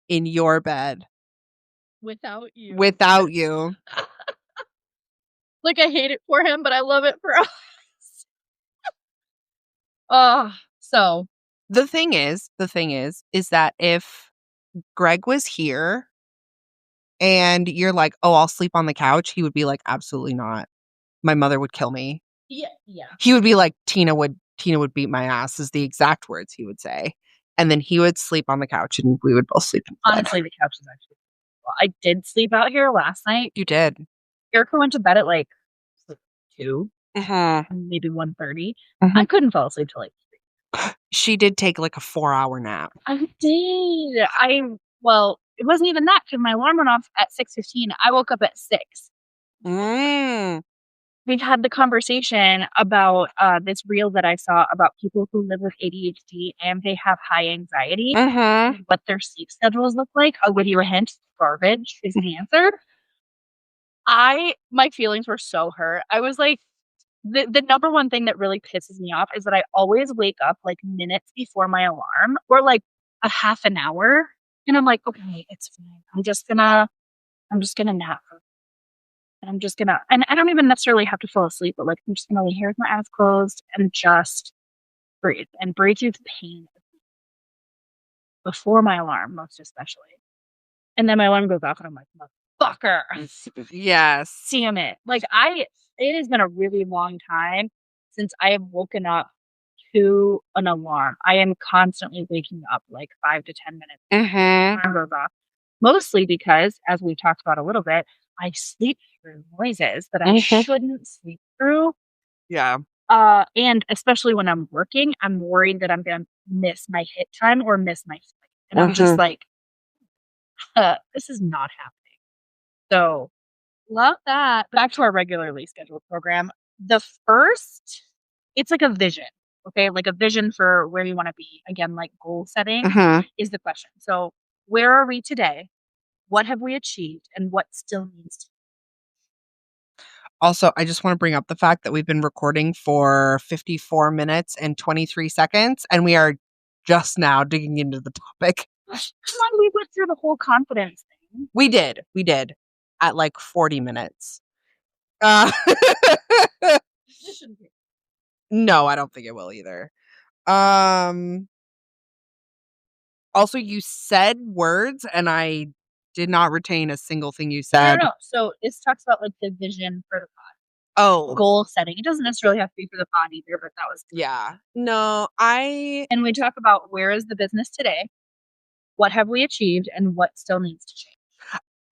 in your bed Without you. without you. Like, I hate it for him, but I love it for us. Oh, so The thing is that if Greg was here and you're like, "Oh, I'll sleep on the couch," he would be like, "Absolutely not. My mother would kill me." yeah. He would be like, Tina would beat my ass," is the exact words he would say. And then he would sleep on the couch and we would both sleep in bed. Honestly, the couch is actually well, I did sleep out here last night. You did. Erica went to bed at, like 2, Mhm. maybe 1:30. Mhm. I couldn't fall asleep till, like 3. She did take like a 4-hour nap. I did. Well, it wasn't even that because my alarm went off at 6:15. I woke up at 6. Mm. We've had the conversation about, this reel that I saw about people who live with ADHD and they have high anxiety Mhm. and what their sleep schedules look like. I'll give you a hint. Garbage is the answer. My feelings were so hurt. I was like, the number one thing that really pisses me off is that I always wake up like minutes before my alarm or like a half an hour. And I'm like, okay, it's fine. I'm just gonna nap. And I'm just gonna, and I don't even necessarily have to fall asleep, but like, I'm just gonna lay here with my eyes closed and just breathe and breathe through the pain before my alarm, most especially. And then my alarm goes off and I'm like, motherfucker. Yes. Damn it. It has been a really long time since I have woken up to an alarm. I am constantly waking up like 5 to 10 minutes before the Mhm. alarm goes off. Mostly because, as we talked about a little bit, I sleep through noises that I shouldn't sleep through. Yeah. And especially when I'm working, I'm worried that I'm gonna miss my hit time or miss my flight. And I'm just like, this is not happening. So love that. Back to our regularly scheduled program. The first, it's like a vision, okay? Like a vision for where you want to be. Again, like goal setting Mhm. is the question. So, where are we today? What have we achieved and what still needs to. Also, I just want to bring up the fact that we've been recording for 54 minutes and 23 seconds, and we are just now digging into the topic. Come on, we went through the whole confidence thing. We did at like 40 minutes. Uh, no, I don't think it will either. Also, you said words, and I did not retain a single thing you said. No. So it talks about like the vision for the pod. Oh, Goal setting. It doesn't necessarily have to be for the pod either, but that was yeah. No, and we talk about where is the business today, what have we achieved, and what still needs to change.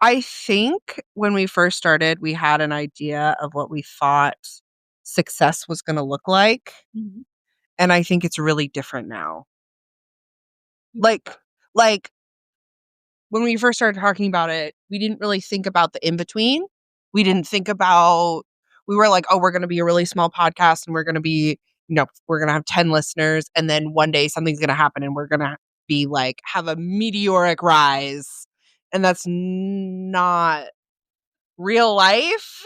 I think when we first started, we had an idea of what we thought success was going to look like. Mm-hmm. And I think it's really different now. Like when we first started talking about it, we didn't really think about the in between. We didn't think about, we were like, oh, we're going to be a really small podcast and we're going to be, we're going to have 10 listeners. And then one day something's going to happen and we're going to be like, have a meteoric rise. And that's not real life.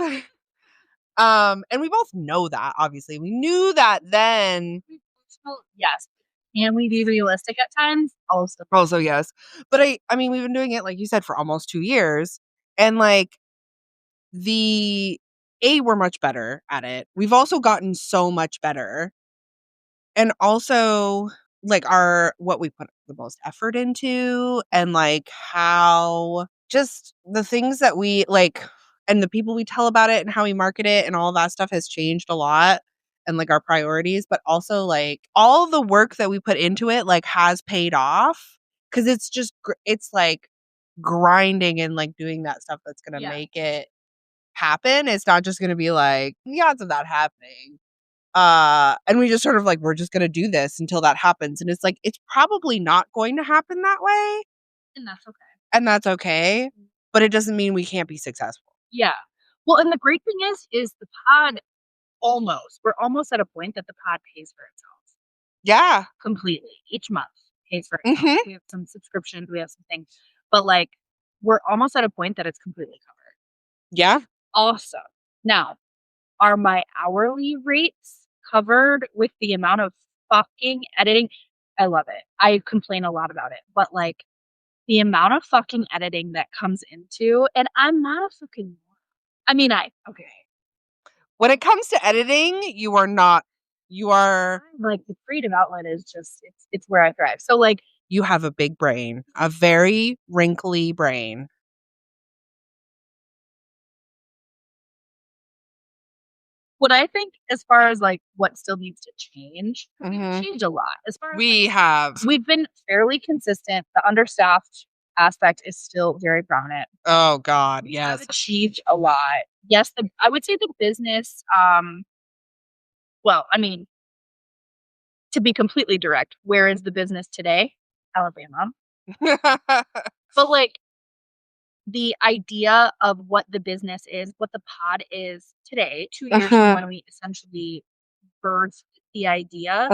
And we both know that, obviously. We knew that then. Yes. Can we be realistic at times? Also, yes. But I mean, we've been doing it, like you said, for almost 2 years. And like we're much better at it. We've also gotten so much better. And also like what we put the most effort into and like how just the things that we like and the people we tell about it and how we market it and all that stuff has changed a lot and like our priorities, but also like all the work that we put into it like has paid off because it's just it's like grinding and like doing that stuff that's gonna make it happen. It's not just gonna be like the odds of that happening. And we just sort of like, we're just going to do this until that happens. And it's like, it's probably not going to happen that way. And that's okay. And that's okay. But it doesn't mean we can't be successful. Yeah. Well, and the great thing is the pod we're almost at a point that the pod pays for itself. Yeah. Completely. Each month pays for itself. Mm-hmm. We have some subscriptions, we have some things. But like, we're almost at a point that it's completely covered. Yeah. Awesome. Now, are my hourly rates covered with the amount of fucking editing? I love it. I complain a lot about it, but like the amount of fucking editing that comes into, and I'm not a fucking, I mean, okay. When it comes to editing, you are like the creative outlet is just, it's where I thrive. So like, you have a big brain, a very wrinkly brain. What I think as far as like what still needs to change, we've changed a lot. As far as we've been fairly consistent. The understaffed aspect is still very prominent. Oh God, yes. We've achieved a lot. Yes, I would say the business, well, I mean, to be completely direct, where is the business today? Alabama. But like the idea of what the business is, what the pod is today, 2 years from when we essentially birthed the idea,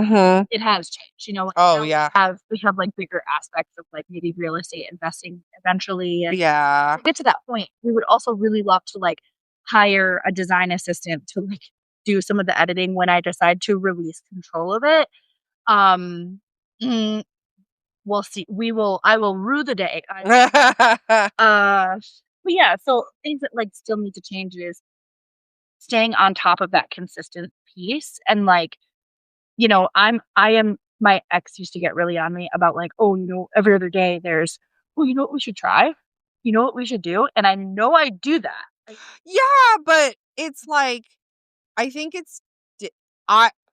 it has changed. You know, oh yeah, we have like bigger aspects of like maybe real estate investing eventually. And yeah, to get to that point, we would also really love to like hire a design assistant to like do some of the editing when I decide to release control of it. We'll see. I will rue the day. But yeah, so things that like still need to change is staying on top of that consistent piece. And like, you know, my ex used to get really on me about like, oh, you know, every other day there's, oh, you know what we should try? You know what we should do? And I know I do that. Yeah, but it's like, I think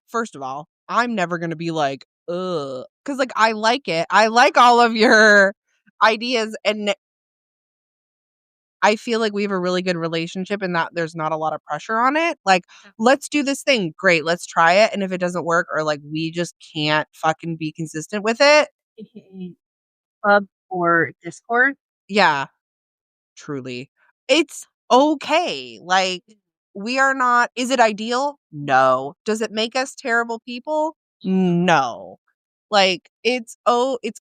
first of all, I'm never going to be like, ugh. Because, like, I like it. I like all of your ideas. And I feel like we have a really good relationship and that there's not a lot of pressure on it. Like, let's do this thing. Great. Let's try it. And if it doesn't work or, like, we just can't fucking be consistent with it. Club or Discord. Yeah. Truly. It's okay. Like, we are not, is it ideal? No. Does it make us terrible people? No. Like, it's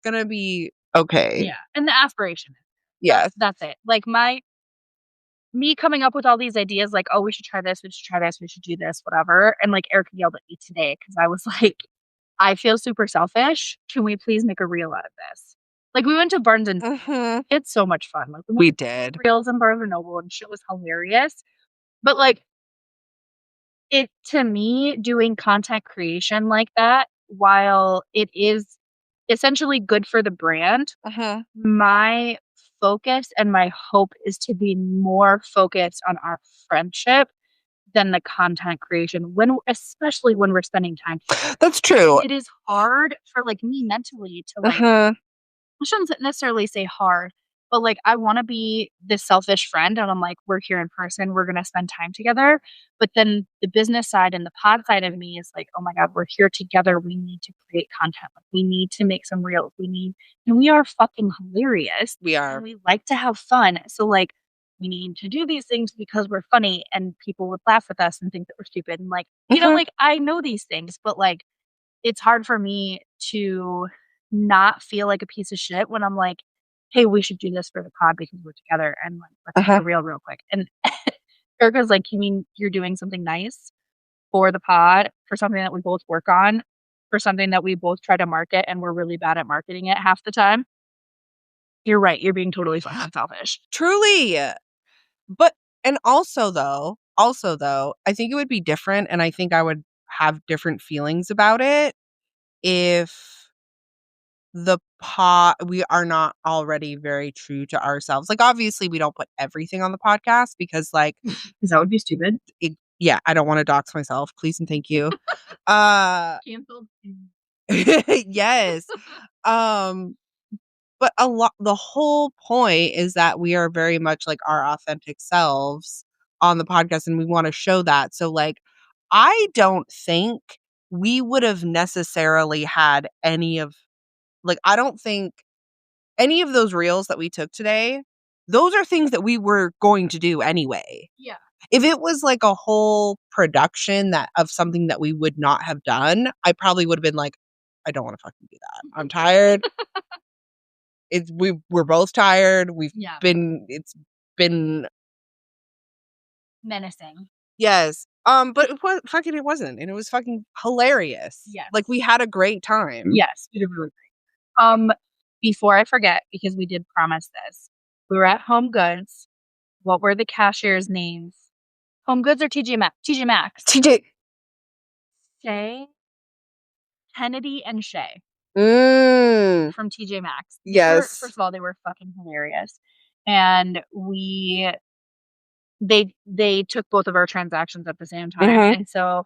gonna be okay. Yeah. And the aspiration. Yes. That's it. Like, me coming up with all these ideas, like, "Oh, we should try this, we should try this, we should do this," whatever, and, like, Erica yelled at me today because I was like, "I feel super selfish. Can we please make a reel out of this?" Like, we went to Barnes& and Mhm. it's so much fun. Like, we We went to did. reels in Barnes& and Noble, and shit was hilarious. But, like, it to me, doing content creation like that, while it is essentially good for the brand, Mhm. my focus and my hope is to be more focused on our friendship than the content creation especially when we're spending time together. That's true. It is hard for, like, me mentally to, like, Mhm. I shouldn't necessarily say hard, but, like, I wanna be this selfish friend, and I'm like, "We're here in person, we're gonna spend time together," but then the business side and the pod side of me is like, "Oh my god, we're here together, we need to create content, like, we need to make some reels, and we are fucking hilarious, We and are. we like to have fun, so, like, we need to do these things because we're funny, and people would laugh with us and think that we're stupid," and, like, Mhm. like, I know these things, but, like, it's hard for me to not feel like a piece of shit when I'm like, "Hey, we should do this for the pod because we're together and, like, let's make Uh-huh. a reel real quick." And Erica's like, "You mean you're doing something nice for the pod, for something that we both work on, for something that we both try to market and we're really bad at marketing it half the time? You're right, you're being totally fucking selfish." Truly. But and also though, I think it would be different, and I think I would have different feelings about it if we are not already very true to ourselves. Like, obviously, we don't put everything on the podcast because, like, 'Cause that would be stupid. yeah, I don't wanna dox myself, please and thank you. Uh, Canceled. yes. Um, but the whole point is that we are very much, like, our authentic selves on the podcast, and we wanna show that. So, like, I don't think we would have necessarily had I don't think any of those reels that we took today, those are things that we were going to do anyway. Yeah. If it was like a whole production that of something that we would not have done, I probably would have been like, I don't want to fucking do that. I'm tired. We're both tired. Yeah. It's been Menacing. yes. But it wasn't. And it was fucking hilarious. Yes. Like, we had a great time. Yes, we did really great. Before I forget, because we did promise this, we were at Home Goods. What were the cashiers' names? Home Goods or TJ Maxx? TJ. Shay, Kennedy, and Shay Mm, from TJ Maxx. They were yes. first of all, they were fucking hilarious, and they took both of our transactions at the same time, Mhm. and so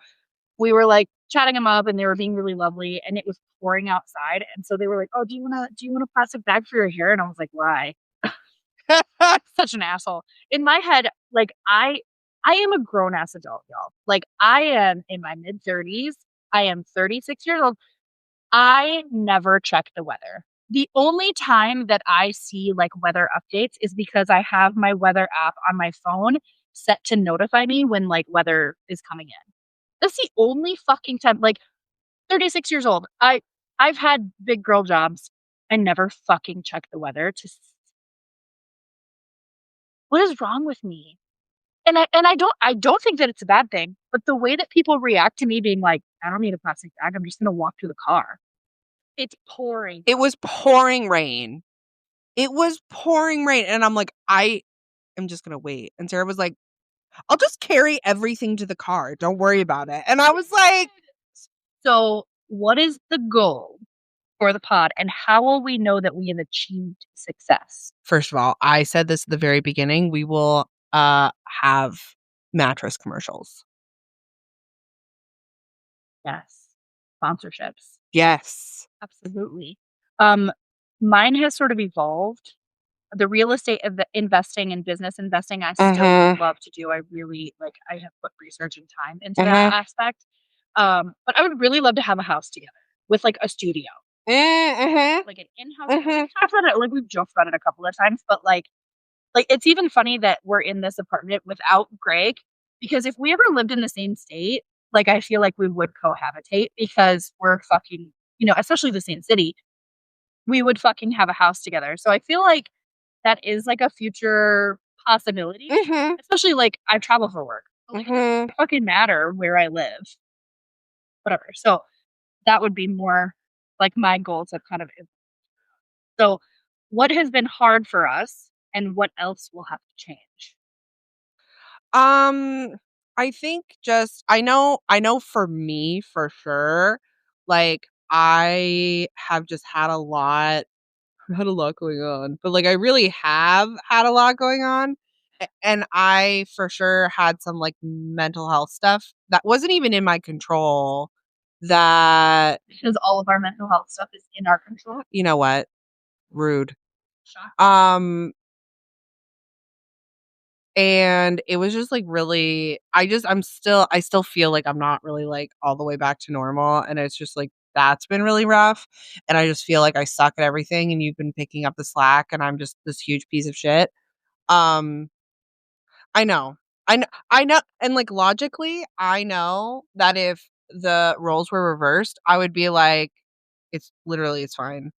we were, like, chatting them up, and they were being really lovely, and it was pouring outside, and so they were like, "Oh, do you want a plastic bag for your hair?" And I was like, "Why?" Such an asshole. In my head, like, I am a grown ass adult, y'all. Like, I am in my mid-30s. I am 36 years old. I never check the weather. The only time that I see, like, weather updates is because I have my weather app on my phone set to notify me when, like, weather is coming in. That's the only fucking time, like, 36 years old. I've had big girl jobs. I never fucking check the weather to what is wrong with me? And I don't think that it's a bad thing, but the way that people react to me being like, "I don't need a plastic bag, I'm just gonna walk to the car." It's pouring. It was pouring rain. It was pouring rain, and I'm like, "I am just gonna wait." And Sarah was like, "I'll just carry everything to the car. Don't worry about it." And I was like, So, what is the goal for the pod, and how will we know that we have achieved success? first of all, I said this at the very beginning, we will, have mattress commercials. Yes. Sponsorships. Yes. Absolutely. Um, Mine has sort of evolved. The real estate of the investing and business investing, I still would Mhm. love to do. I really like, I have put research and time into that Mhm. aspect. But I would really love to have a house together with, like, a studio, Mhm. like an in-house. Mhm. We've talked about it, like, we've joked about it a couple of times, but like, it's even funny that we're in this apartment without Greg, because if we ever lived in the same state, like, I feel like we would cohabitate because we're fucking, especially the same city, we would fucking have a house together. So I feel like that is like a future possibility, Mhm. especially like I travel for work. Like, it Mhm. doesn't fucking matter where I live, whatever. So that would be more like my goals have kind of. So, what has been hard for us, and what else will have to change? Um, I think just I know for me for sure, like I have just had a lot going on, but like I really have had a lot going on. And I for sure had some like mental health stuff that wasn't even in my control that Because all of our mental health stuff is in our control. you know what? Rude. Shock. Um And it was just, like, really I still feel like I'm not really, like, all the way back to normal, and it's just, like, that's been really rough, and I just feel like I suck at everything, and you've been picking up the slack, and I'm just this huge piece of shit. Um, I know. I know, and, like, logically, I know that if the roles were reversed, I would be like, it's fine.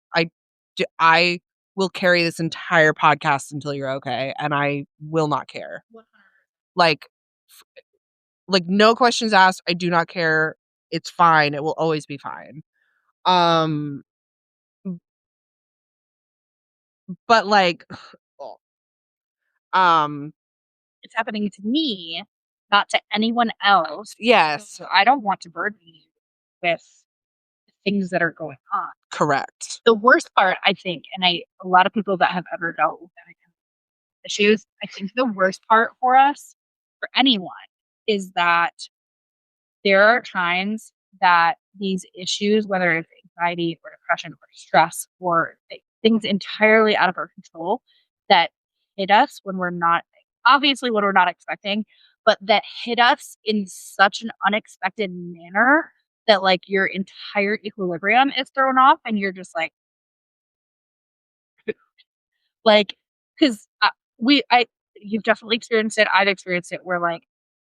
I will carry this entire podcast until you're okay, and I will not care. Like no questions asked, I do not care. It's fine. It will always be fine. Um, but like, um, It's happening to me, not to anyone else. yes, So I don't want to burden you with things that are going on. correct. The worst part, I think, and a lot of people that have ever dealt with that kind of issues, I think the worst part for us, for anyone, is that there are times that these issues, whether it's anxiety or depression or stress or things entirely out of our control, that hit us when we're not, obviously, when we're not expecting, but that hit us in such an unexpected manner that like your entire equilibrium is thrown off and you're just like, because you've definitely experienced it. I've experienced it where like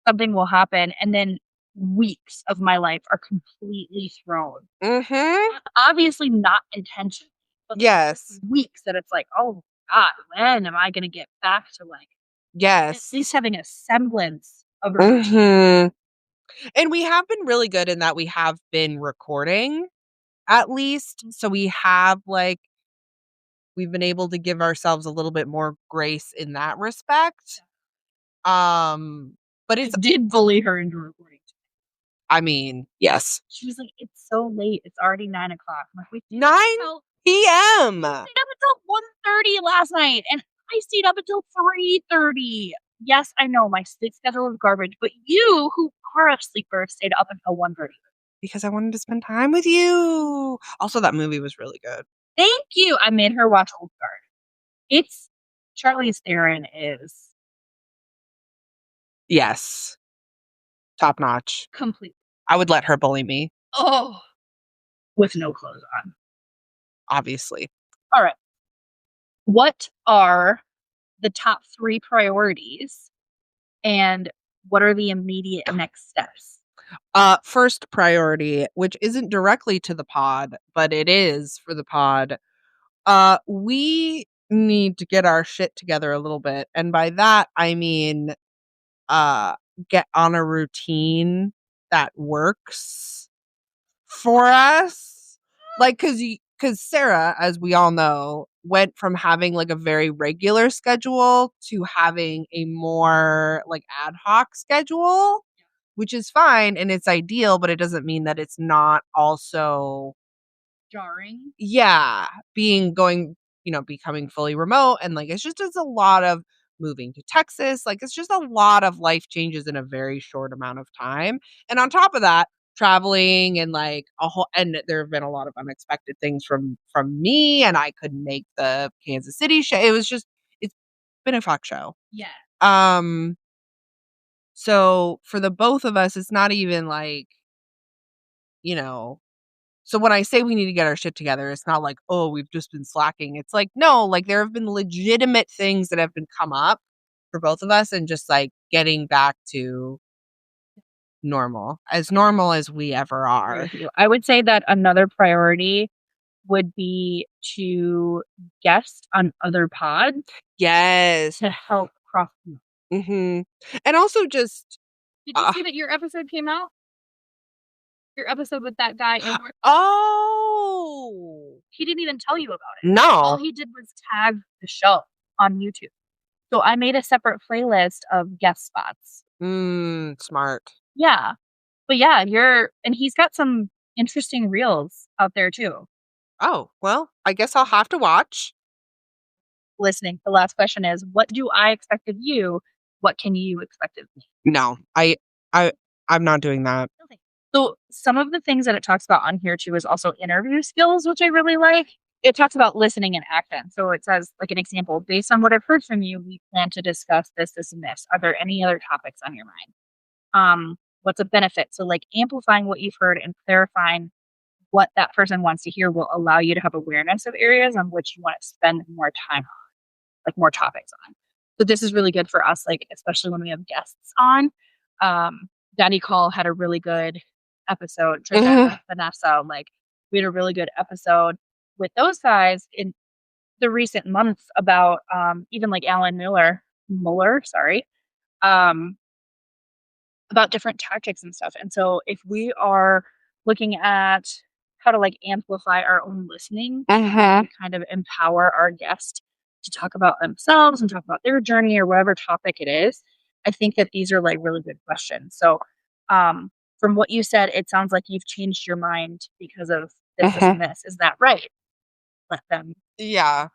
something will happen and then weeks of my life are completely thrown. Mhm. Obviously not intentionally, but like Yes. weeks that it's like, oh God, when am I going to get back to like at Yes. least having a semblance of a routine? Mhm. And we have been really good in that we have been recording at least. So we have like we've been able to give ourselves a little bit more grace in that respect. But I it's did bully her into recording. I mean, yes. She was like, "It's so late. It's already 9 o'clock." I'm like, "We stayed up 9 until PM. we stayed up until 1:30 last night, and I stayed up until 3:30." Yes, I know my sleep schedule is garbage, but you, who are a sleeper, stayed up until 1:30. Because I wanted to spend time with you. Also, that movie was really good. Thank you. I made her watch Old Guard. It's Charlize Theron is Yes. Top notch. complete. I would let her bully me, Oh, with no clothes on. obviously. All right. What are the top 3 priorities, and what are the immediate next steps? First priority, which isn't directly to the pod, but it is for the pod. We need to get our shit together a little bit. And by that, I mean, uh, get on a routine that works for us. Like, cause Sarah, as we all know, went from having like a very regular schedule to having a more like ad hoc schedule, which is fine and it's ideal, but it doesn't mean that it's not also Jarring. yeah, becoming fully remote and like it's a lot of moving to Texas. Like it's just a lot of life changes in a very short amount of time. And on top of that, traveling and like a whole and there have been a lot of unexpected things from me and I couldn't make the Kansas City show. It's been a fuck show. Yeah. Um so for the both of us, it's not even like, you know, so when I say we need to get our shit together, it's not like, "Oh, we've just been slacking." It's like, no, like there have been legitimate things that have been come up for both of us and just like getting back to normal as we ever Agree are. with you. I would say that another priority would be to guest on other pods Yes. to help cross. And also just Did you see that your episode came out? Your episode with that guy in oh, he didn't even tell you about it. All no. he did was tag the show on YouTube. So I made a separate playlist of guest spots. Smart. Yeah. But yeah, and he's got some interesting reels out there too. Oh, well, I guess I'll have to watch. Listening. The last question is, what do I expect of you? What can you expect of me? No, I'm not doing that. Okay. So some of the things that it talks about on here too is also interview skills, which I really like. It talks about listening and action. So it says, like an example, based on what I've heard from you, we plan to discuss this, this, and this. Are there any other topics on your mind? What's a benefit? So like amplifying what you've heard and clarifying what that person wants to hear will allow you to have awareness of areas on which you want to spend more time on, like more topics on. So this is really good for us, like especially when we have guests on. Danny Call had a really good episode. Trisha, Vanessa, like we had a really good episode with those guys in the recent months about even like Alan Muller, sorry, about different tactics and stuff. And so if we are looking at how to like amplify our own listening, and kind of empower our guest to talk about themselves and talk about their journey or whatever topic it is, I think that these are like really good questions. So from what you said, it sounds like you've changed your mind because of this and this. Is that right? Let them Yeah.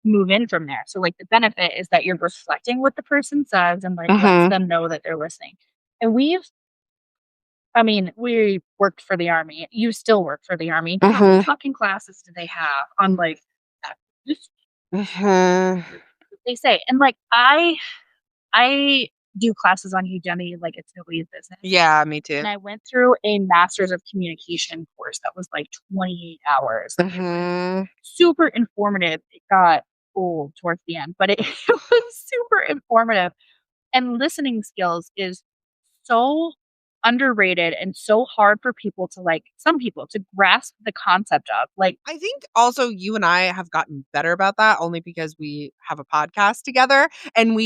move in from there. So like the benefit is that you're reflecting what the person says and like lets them know that they're listening. And we worked for the Army. You still work for the Army. How many fucking classes do they have on like that? They say. And like I do classes on Udemy like it's nobody's business. Yeah, me too. And I went through a master's of communication course that was like 28 hours. Super informative. It got old towards the end, but it was super informative. And listening skills is so underrated and so hard for people to like some people to grasp the concept of. Like I think also you and I have gotten better about that only because we have a podcast together and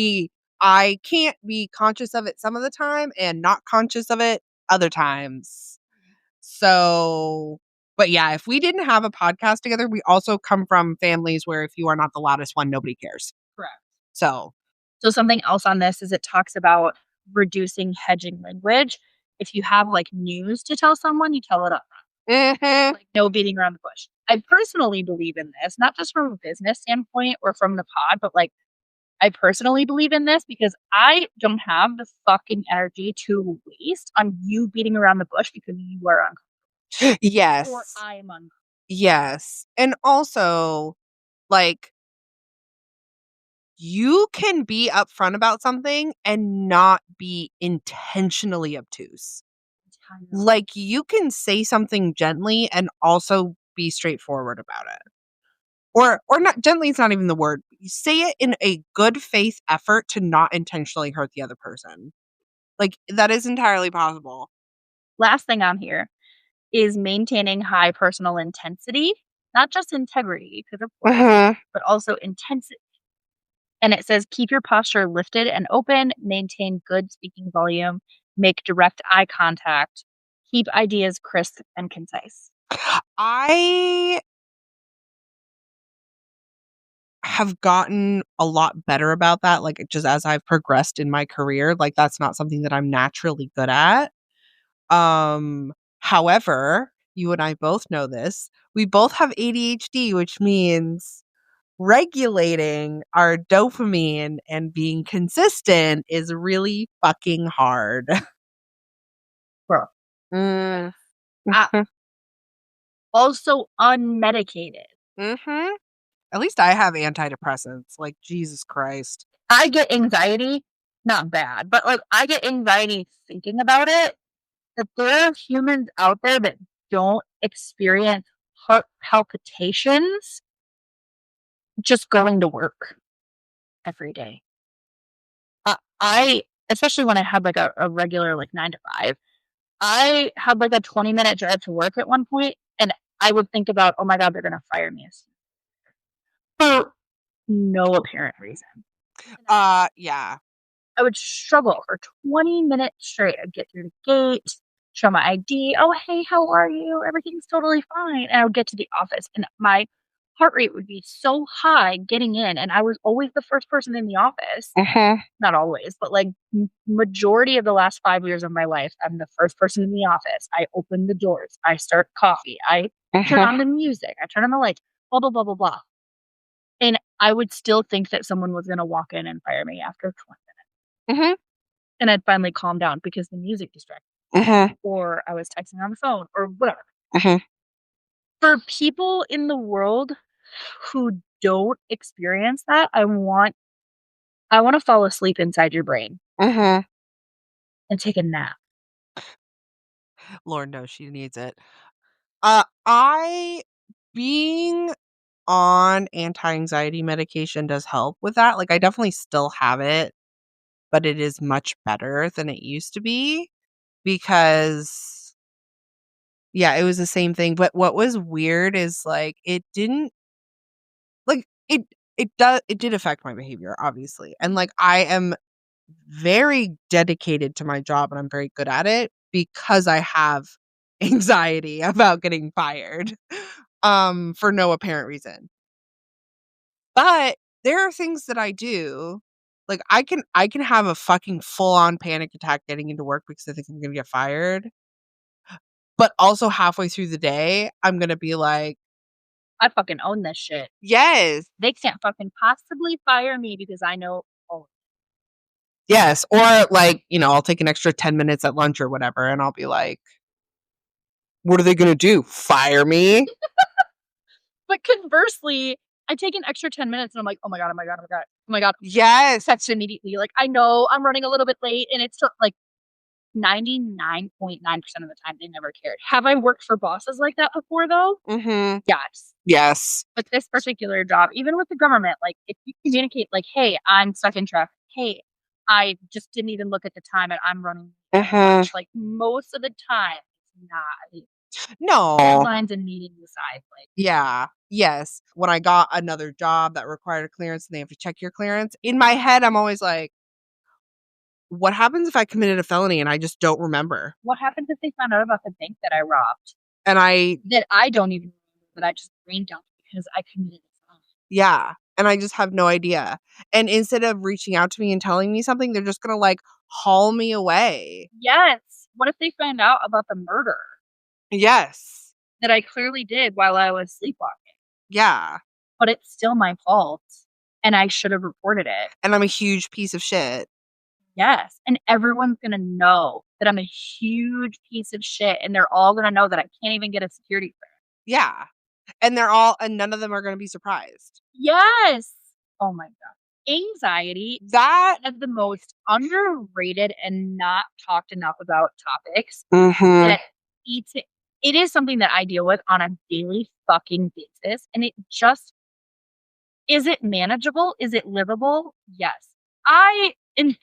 I can't be conscious of it some of the time and not conscious of it other times. So, but yeah, if we didn't have a podcast together, we also come from families where if you are not the loudest one, nobody cares. correct. So Something else on this is it talks about reducing hedging language. If you have like news to tell someone, you tell it up. Like no beating around the bush. I personally believe in this, not just from a business standpoint or from the pod, but like I personally believe in this because I don't have the fucking energy to waste on you beating around the bush because you are uncomfortable. Yes. Or I am uncomfortable. Yes. And also, like, you can be upfront about something and not be intentionally obtuse. Like, you can say something gently and also be straightforward about it. Or not gently is not even the word. You say it in a good faith effort to not intentionally hurt the other person. Like, that is entirely possible. Last thing on here is maintaining high personal intensity, not just integrity, because of course, but also intensity. And it says keep your posture lifted and open, maintain good speaking volume, make direct eye contact, keep ideas crisp and concise. I have gotten a lot better about that, like, just as I've progressed in my career, like, that's not something that I'm naturally good at. However, you and I both know this, we both have ADHD, which means regulating our dopamine and being consistent is really fucking hard. Bro. Mhm. Also unmedicated. At least I have antidepressants, like, Jesus Christ. I get anxiety, not bad, but like I get anxiety thinking about it. That there are humans out there that don't experience heart palpitations just going to work every day. I, especially when I had like a regular like 9 to 5, I had like a 20-minute drive to work at one point, and I would think about, "Oh my god, they're gonna fire me," for no apparent reason. And Yeah. I would struggle for 20 minutes straight. I'd get through the gate, show my ID. "Oh, hey, how are you? Everything's totally fine." And I would get to the office, and my heart rate would be so high getting in, and I was always the first person in the office. Mhm. Not always, but, like, majority of the last 5 years of my life, I'm the first person in the office. I open the doors. I start coffee. I turn Mhm. on the music. I turn on the lights, blah, blah, blah, blah, blah. And I would still think that someone was gonna walk in and fire me after 20 minutes. Mhm. And I'd finally calm down because the music distracted Mhm. me, or I was texting on the phone or whatever. Mhm. For people in the world who don't experience that, I wanna fall asleep inside your brain Mhm. and take a nap. Lord knows she needs it. I being on anti-anxiety medication does help with that. Like, I definitely still have it, but it is much better than it used to be because yeah, it was the same thing, but what was weird is, like, it didn't like, it did affect my behavior, obviously, and, like, I am very dedicated to my job, and I'm very good at it because I have anxiety about getting fired, for no apparent reason. But there are things that I do, like, I can have a fucking full-on panic attack getting into work because I think I'm gonna get fired, but also halfway through the day, I'm gonna be like, I fucking own this shit. "Yes, They can't fucking possibly fire me because I know. Oh, yes," or, like, I'll take an extra 10 minutes at lunch or whatever, and I'll be like, "What are they gonna do? Fire me?" but conversely, I take an extra 10 minutes and I'm like, "Oh my god, oh my god, oh my god, oh my god." Yes. Text immediately. Like, I know I'm running a little bit late and it's like 99.9% of the time they never cared. Have I worked for bosses like that before though? Mhm. Yes. Yes. But this particular job, even with the government, like if you communicate like, "Hey, I'm stuck in traffic. Hey, I just didn't even look at the time and I'm running late for Mhm. lunch." Like most of the time it's not No. deadlines and meetings aside, like Yeah. Yes. When I got another job that required a clearance and they have to check your clearance, in my head, I'm always like, "What happens if I committed a felony and I just don't remember?" what happens if they found out about the bank that I robbed? And I That I don't even remember that I just brain dumped because I committed a felony. yeah, and I just have no idea. And instead of reaching out to me and telling me something, they're just gonna, like, haul me away. Yes. What if they found out about the murder Yes. that I clearly did while I was sleepwalking? Yeah. But it's still my fault, and I should have reported it. And I'm a huge piece of shit. Yes, and everyone's gonna know that I'm a huge piece of shit, and they're all gonna know that I can't even get a security clearance. Yeah. And none of them are gonna be surprised. Yes! Oh my god. Anxiety That is one of the most underrated and not talked enough about topics mhm. that eats it is something that I deal with on a daily fucking basis, and it just is it manageable? Is it livable? Yes. I am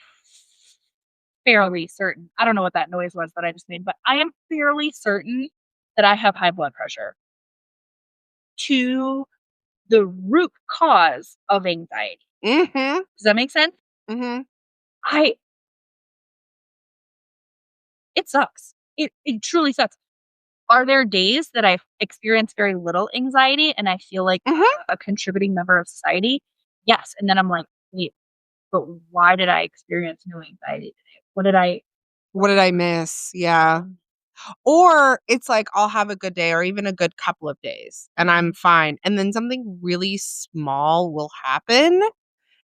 fairly certain. I don't know what that noise was that I just made, but I am fairly certain that I have high blood pressure to the root cause of anxiety. Mhm. Does that make sense? Mhm. I It sucks. It truly sucks. Are there days that I experience very little anxiety and I feel like Mhm. a contributing member of society? Yes. And then I'm like, wait, but why did I experience no anxiety today? What What did I miss? Yeah. Or it's like I'll have a good day or even a good couple of days and I'm fine. And then something really small will happen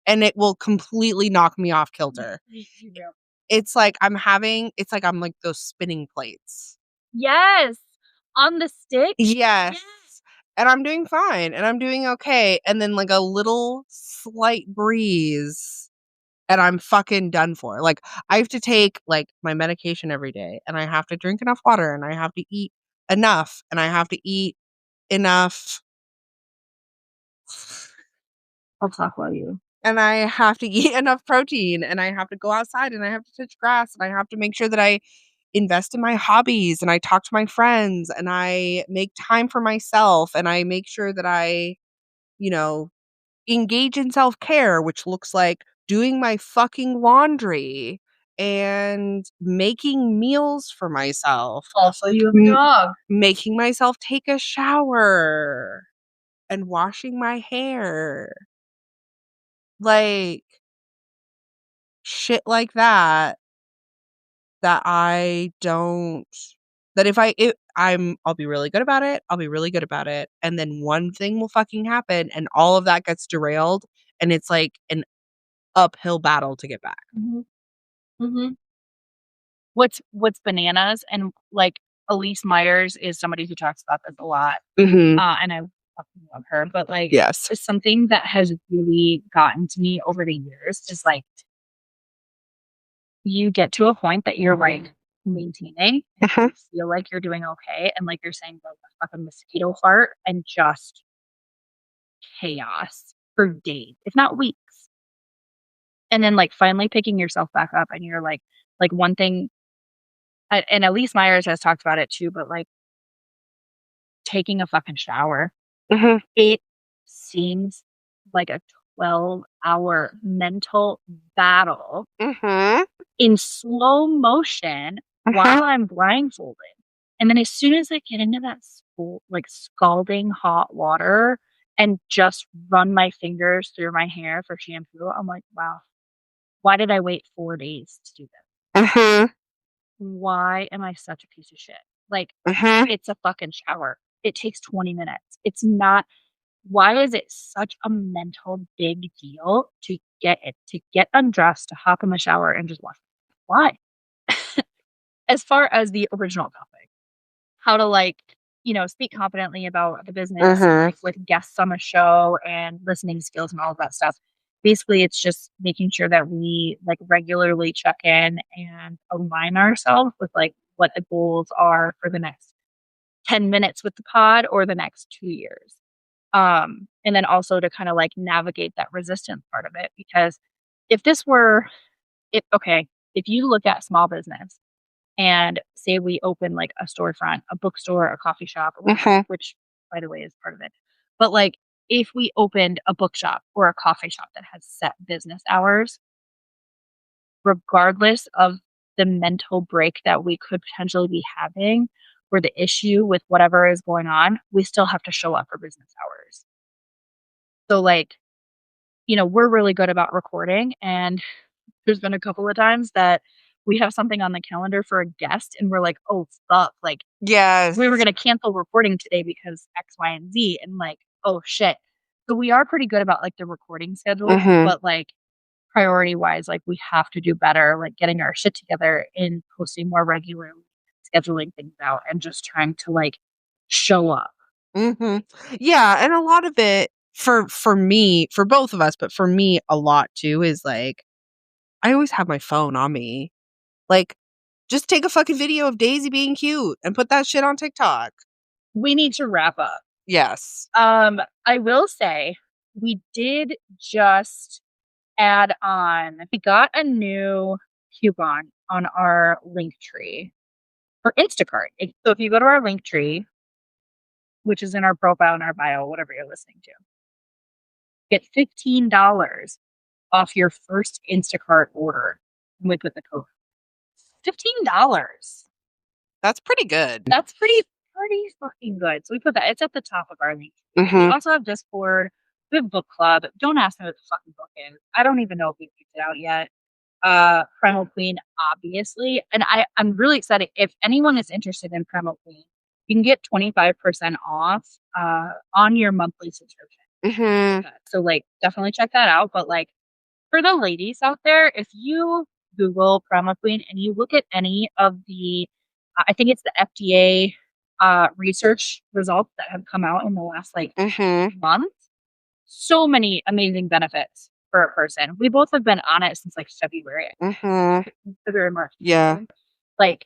and it will completely knock me off kilter. Yeah. It's like I'm like those spinning plates. Yes, on the stick? Yes. Yes. And I'm doing fine and I'm doing okay. And then like a little slight breeze and I'm fucking done for. Like, I have to take, like, my medication every day, and I have to drink enough water, and I have to eat enough, and I have to eat enough I'll talk while you. and I have to eat enough protein, and I have to go outside, and I have to touch grass, and I have to make sure that I invest in my hobbies and I talk to my friends and I make time for myself and I make sure that I, you know, engage in self-care, which looks like doing my fucking laundry and making meals for myself, Also, you have a m dog. making myself take a shower and washing my hair. Like, shit like that, that I don't that if I it I'll be really good about it, I'll be really good about it, and then one thing will fucking happen, and all of that gets derailed, and it's like an uphill battle to get back. Mhm, mhm. What's bananas and, like, Elise Myers is somebody who talks about this a lot, Mhm. and I fucking love her, but, like, Yes. it's something that has really gotten to me over the years is, like, you get to a point that you're, like, maintaining, and Uh-huh. you feel like you're doing okay, and like you're saying, like, a fucking mosquito fart and just chaos for days, if not weeks, and then, like, finally picking yourself back up, and you're like, one thing and Elise Myers has talked about it too, but, like, taking a fucking shower. Mhm. It seems like a 12-hour mental battle Mhm. in slow motion Uh-huh. while I'm blindfolded. And then as soon as I get into that like scalding hot water and just run my fingers through my hair for shampoo, I'm like, wow, why did I wait 4 days to do this? Mhm. Why am I such a piece of shit? Like, Mhm. it's a fucking shower. It takes 20 minutes. It's not why is it such a mental big deal to get undressed, to hop in the shower and just wash? Why? As far as the original topic, how to like, speak confidently about the business and Mhm. like with guests on the show and listening skills and all of that stuff. Basically, it's just making sure that we like regularly check in and align ourselves with like what the goals are for the next 10 minutes with the pod or the next 2 years. And then also to kind of like navigate that resistance part of it because if this were if okay, if you look at small business and say we open like a storefront, a bookstore, a coffee shop, or whatever, Mhm. which by the way is part of it. But like if we opened a bookshop or a coffee shop that has set business hours, regardless of the mental break that we could potentially be having or the issue with whatever is going on, we still have to show up for business hours. So like we're really good about recording, and there's been a couple of times that we have something on the calendar for a guest, and we're like, "Oh, fuck, like, Yes. we were gonna cancel recording today because X, Y, and Z," and, like, "Oh, shit." So we are pretty good about, like, the recording schedule, Mhm. but, like, priority-wise, like, we have to do better, like, getting our shit together and posting more regularly, scheduling things out, and just trying to, like, show up. Mhm. Yeah, and a lot of it for me, for both of us, but for me a lot too is like I always have my phone on me. Like, just take a fucking video of Daisy being cute and put that shit on TikTok. We need to wrap up. Yes. I will say we did just add on we got a new coupon on our link tree for Instacart. So if you go to our link tree, which is in our profile and our bio, whatever you're listening to, get $15 off your first Instacart order. And we put the code. $15. That's pretty good. That's pretty fucking good. So we put that. It's at the top of our link. We Mhm. also have Discord. We have book club. Don't ask me what the fucking book is. I don't even know if we picked it out yet. Primal Queen, obviously, and I'm really excited. If anyone is interested in Primal Queen, you can get 25% off on your monthly subscription. Mhm. So like, definitely check that out. But like, for the ladies out there, if you Google Primal Queen and you look at any of the, I think it's the FDA research results that have come out in the last like Mhm. month, so many amazing benefits for a person. We both have been on it since like February, Mhm. February, March. Yeah. Like,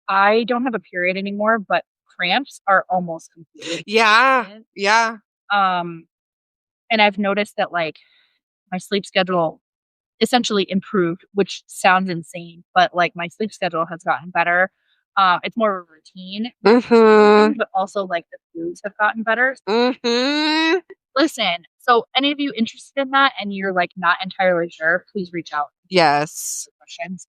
I don't have a period anymore, but cramps are almost completely Yeah. gone. Yeah. Um, and I've noticed that like my sleep schedule essentially improved, which sounds insane, but like my sleep schedule has gotten better. It's more of a routine, but also like the foods have gotten better. Listen, so any of you interested in that and you're like not entirely sure, please reach out. Yes. Questions.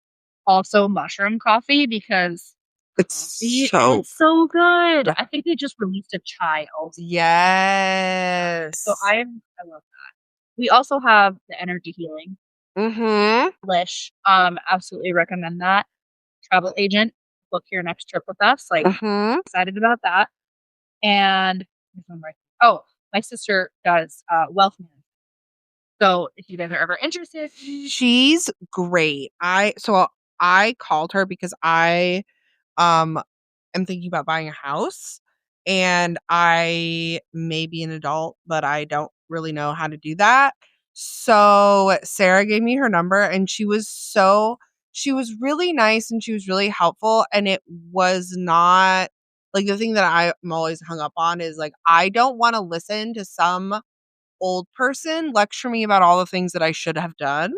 Also, mushroom coffee because It's coffee so is so good. I think they just released a chai also. yes. So I love that. We also have the energy healing. Lish. Absolutely recommend that. Travel agent, book your next trip with us. Like excited about that. And oh, my sister does wealth management. So if you guys are ever interested, She's great. I called her because I am thinking about buying a house and I may be an adult, but I don't really know how to do that. So Sarah gave me her number and she was really nice and she was really helpful. And it was not like the thing that I'm always hung up on is like, I don't want to listen to some old person lecture me about all the things that I should have done.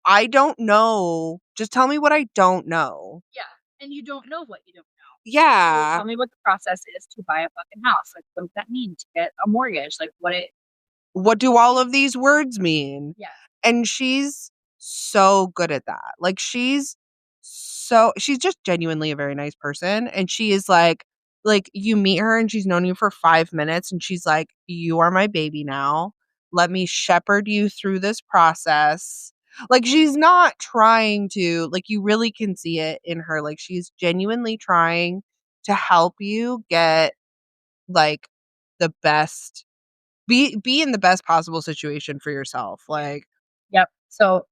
I don't know. Just tell me what I don't know. Yeah. And you don't know what you don't know. Yeah. Tell me what the process is to buy a fucking house. Like, what does that mean to get a mortgage? Like, What do all of these words mean? Yeah. And she's so good at that. Like she's just genuinely a very nice person. And she is like you meet her and she's known you for 5 minutes and she's like, you are my baby now. Let me shepherd you through this process. Like she's not trying to, like you really can see it in her. Like she's genuinely trying to help you get like the best be in the best possible situation for yourself. Like, Yep. So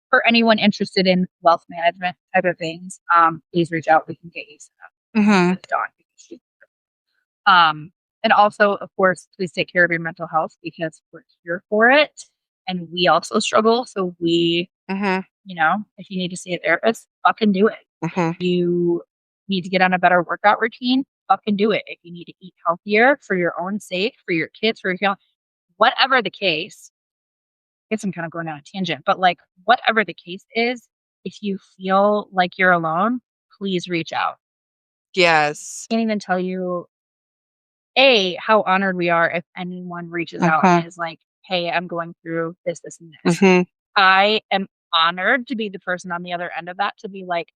for anyone interested in wealth management type of things, please reach out. We can get you set up with Dawn. And also, of course, please take care of your mental health because we're here for it, and we also struggle. So if you need to see a therapist, fucking do it. If you need to get on a better workout routine, fucking do it. If you need to eat healthier for your own sake, for your kids, for your family, whatever the case, I guess I'm kind of going on a tangent, but like whatever the case is, if you feel like you're alone, please reach out. yes. I can't even tell you how honored we are if anyone reaches out and is like, hey, I'm going through this, this, and this. I am honored to be the person on the other end of that to be like,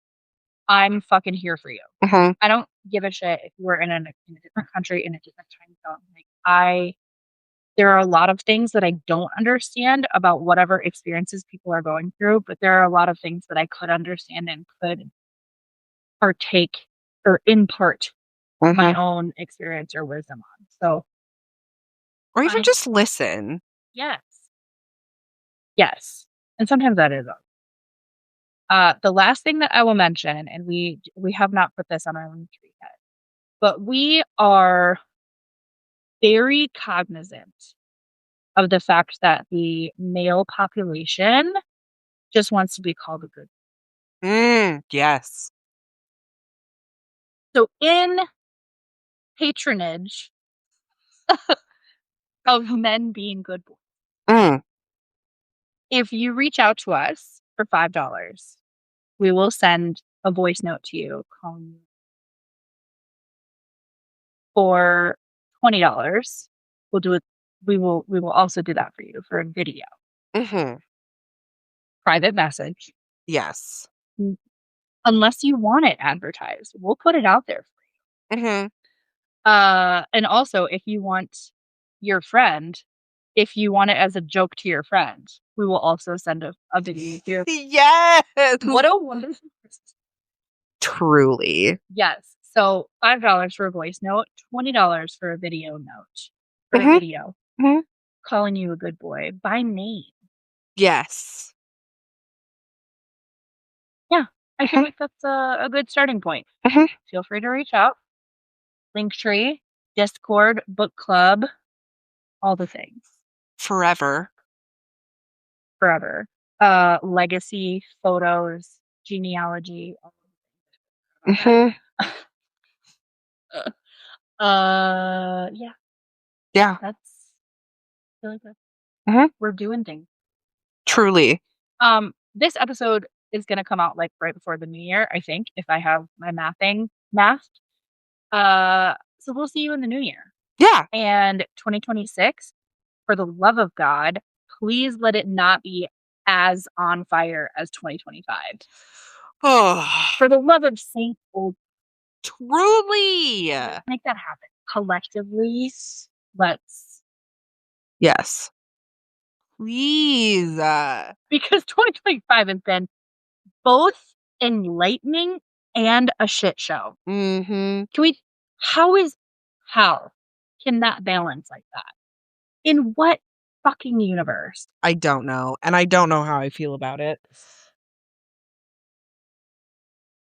I'm fucking here for you. I don't give a shit if we're in a different country, in a different time zone. Like there are a lot of things that I don't understand about whatever experiences people are going through, but there are a lot of things that I could understand and could partake or impart my own experience or wisdom on. So, or even just listen. Yes. Yes. And sometimes that is the last thing that I will mention, and we have not put this on our link tree yet, but we are very cognizant of the fact that the male population just wants to be called a good. Yes. So in patronage of men being good boys, if you reach out to us for $5, we will send a voice note to you calling you. For $20, we'll do it. We will also do that for you for a video. Private message. Yes. Unless you want it advertised, we'll put it out there for you. And also, if you want your friend, if you want it as a joke to your friend, we will also send a video here. Yes. What a wonderful Christmas. Truly. Yes. So $5 for a voice note, $20 for a video note. For a video. Calling you a good boy by name. Yes. Yeah. I feel like that's a good starting point. Feel free to reach out. Linktree, Discord, book club, all the things. Forever. Legacy, photos, genealogy. Yeah. Yeah. That's really good. We're doing things. Truly. This episode is gonna come out, like, right before the New Year, I think, if I have my mathed. So we'll see you in the New Year. Yeah. And 2026, for the love of God, please let it not be as on fire as 2025. Oh, For the love of Saint old, truly. make that happen. Collectively, let's Yes. Please. because 2025 has been both enlightening and a shit show. Mm-hmm. Can we how can that balance like that? In what fucking universe? I don't know. And I don't know how I feel about it.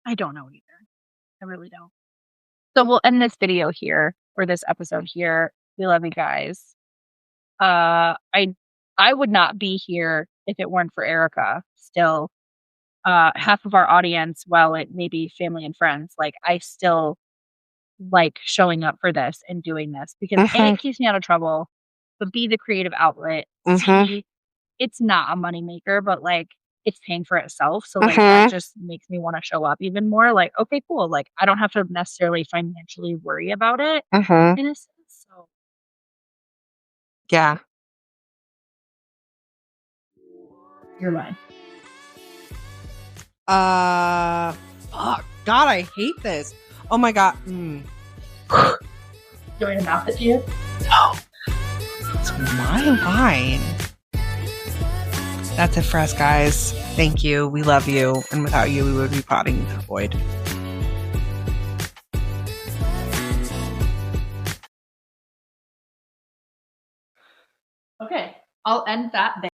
I don't know either. I really don't. So we'll end this video here, or this episode here. We love you guys. I would not be here if it weren't for Erica. Still, half of our audience, while it may be family and friends, like I still like showing up for this and doing this because A, it keeps me out of trouble, but B, the creative outlet. Mm-hmm. C, it's not a moneymaker, but like it's paying for itself. So like that just makes me want to show up even more. Like, okay, cool. Like I don't have to necessarily financially worry about it Mm-hmm. in a sense. So Yeah. you're mine. Fuck. God, I hate this. Oh my God. Do you want to mouth it to you? No. It's my wine. That's it for us, guys. Thank you. We love you. And without you, we would be potting into the void. Okay, I'll end that there.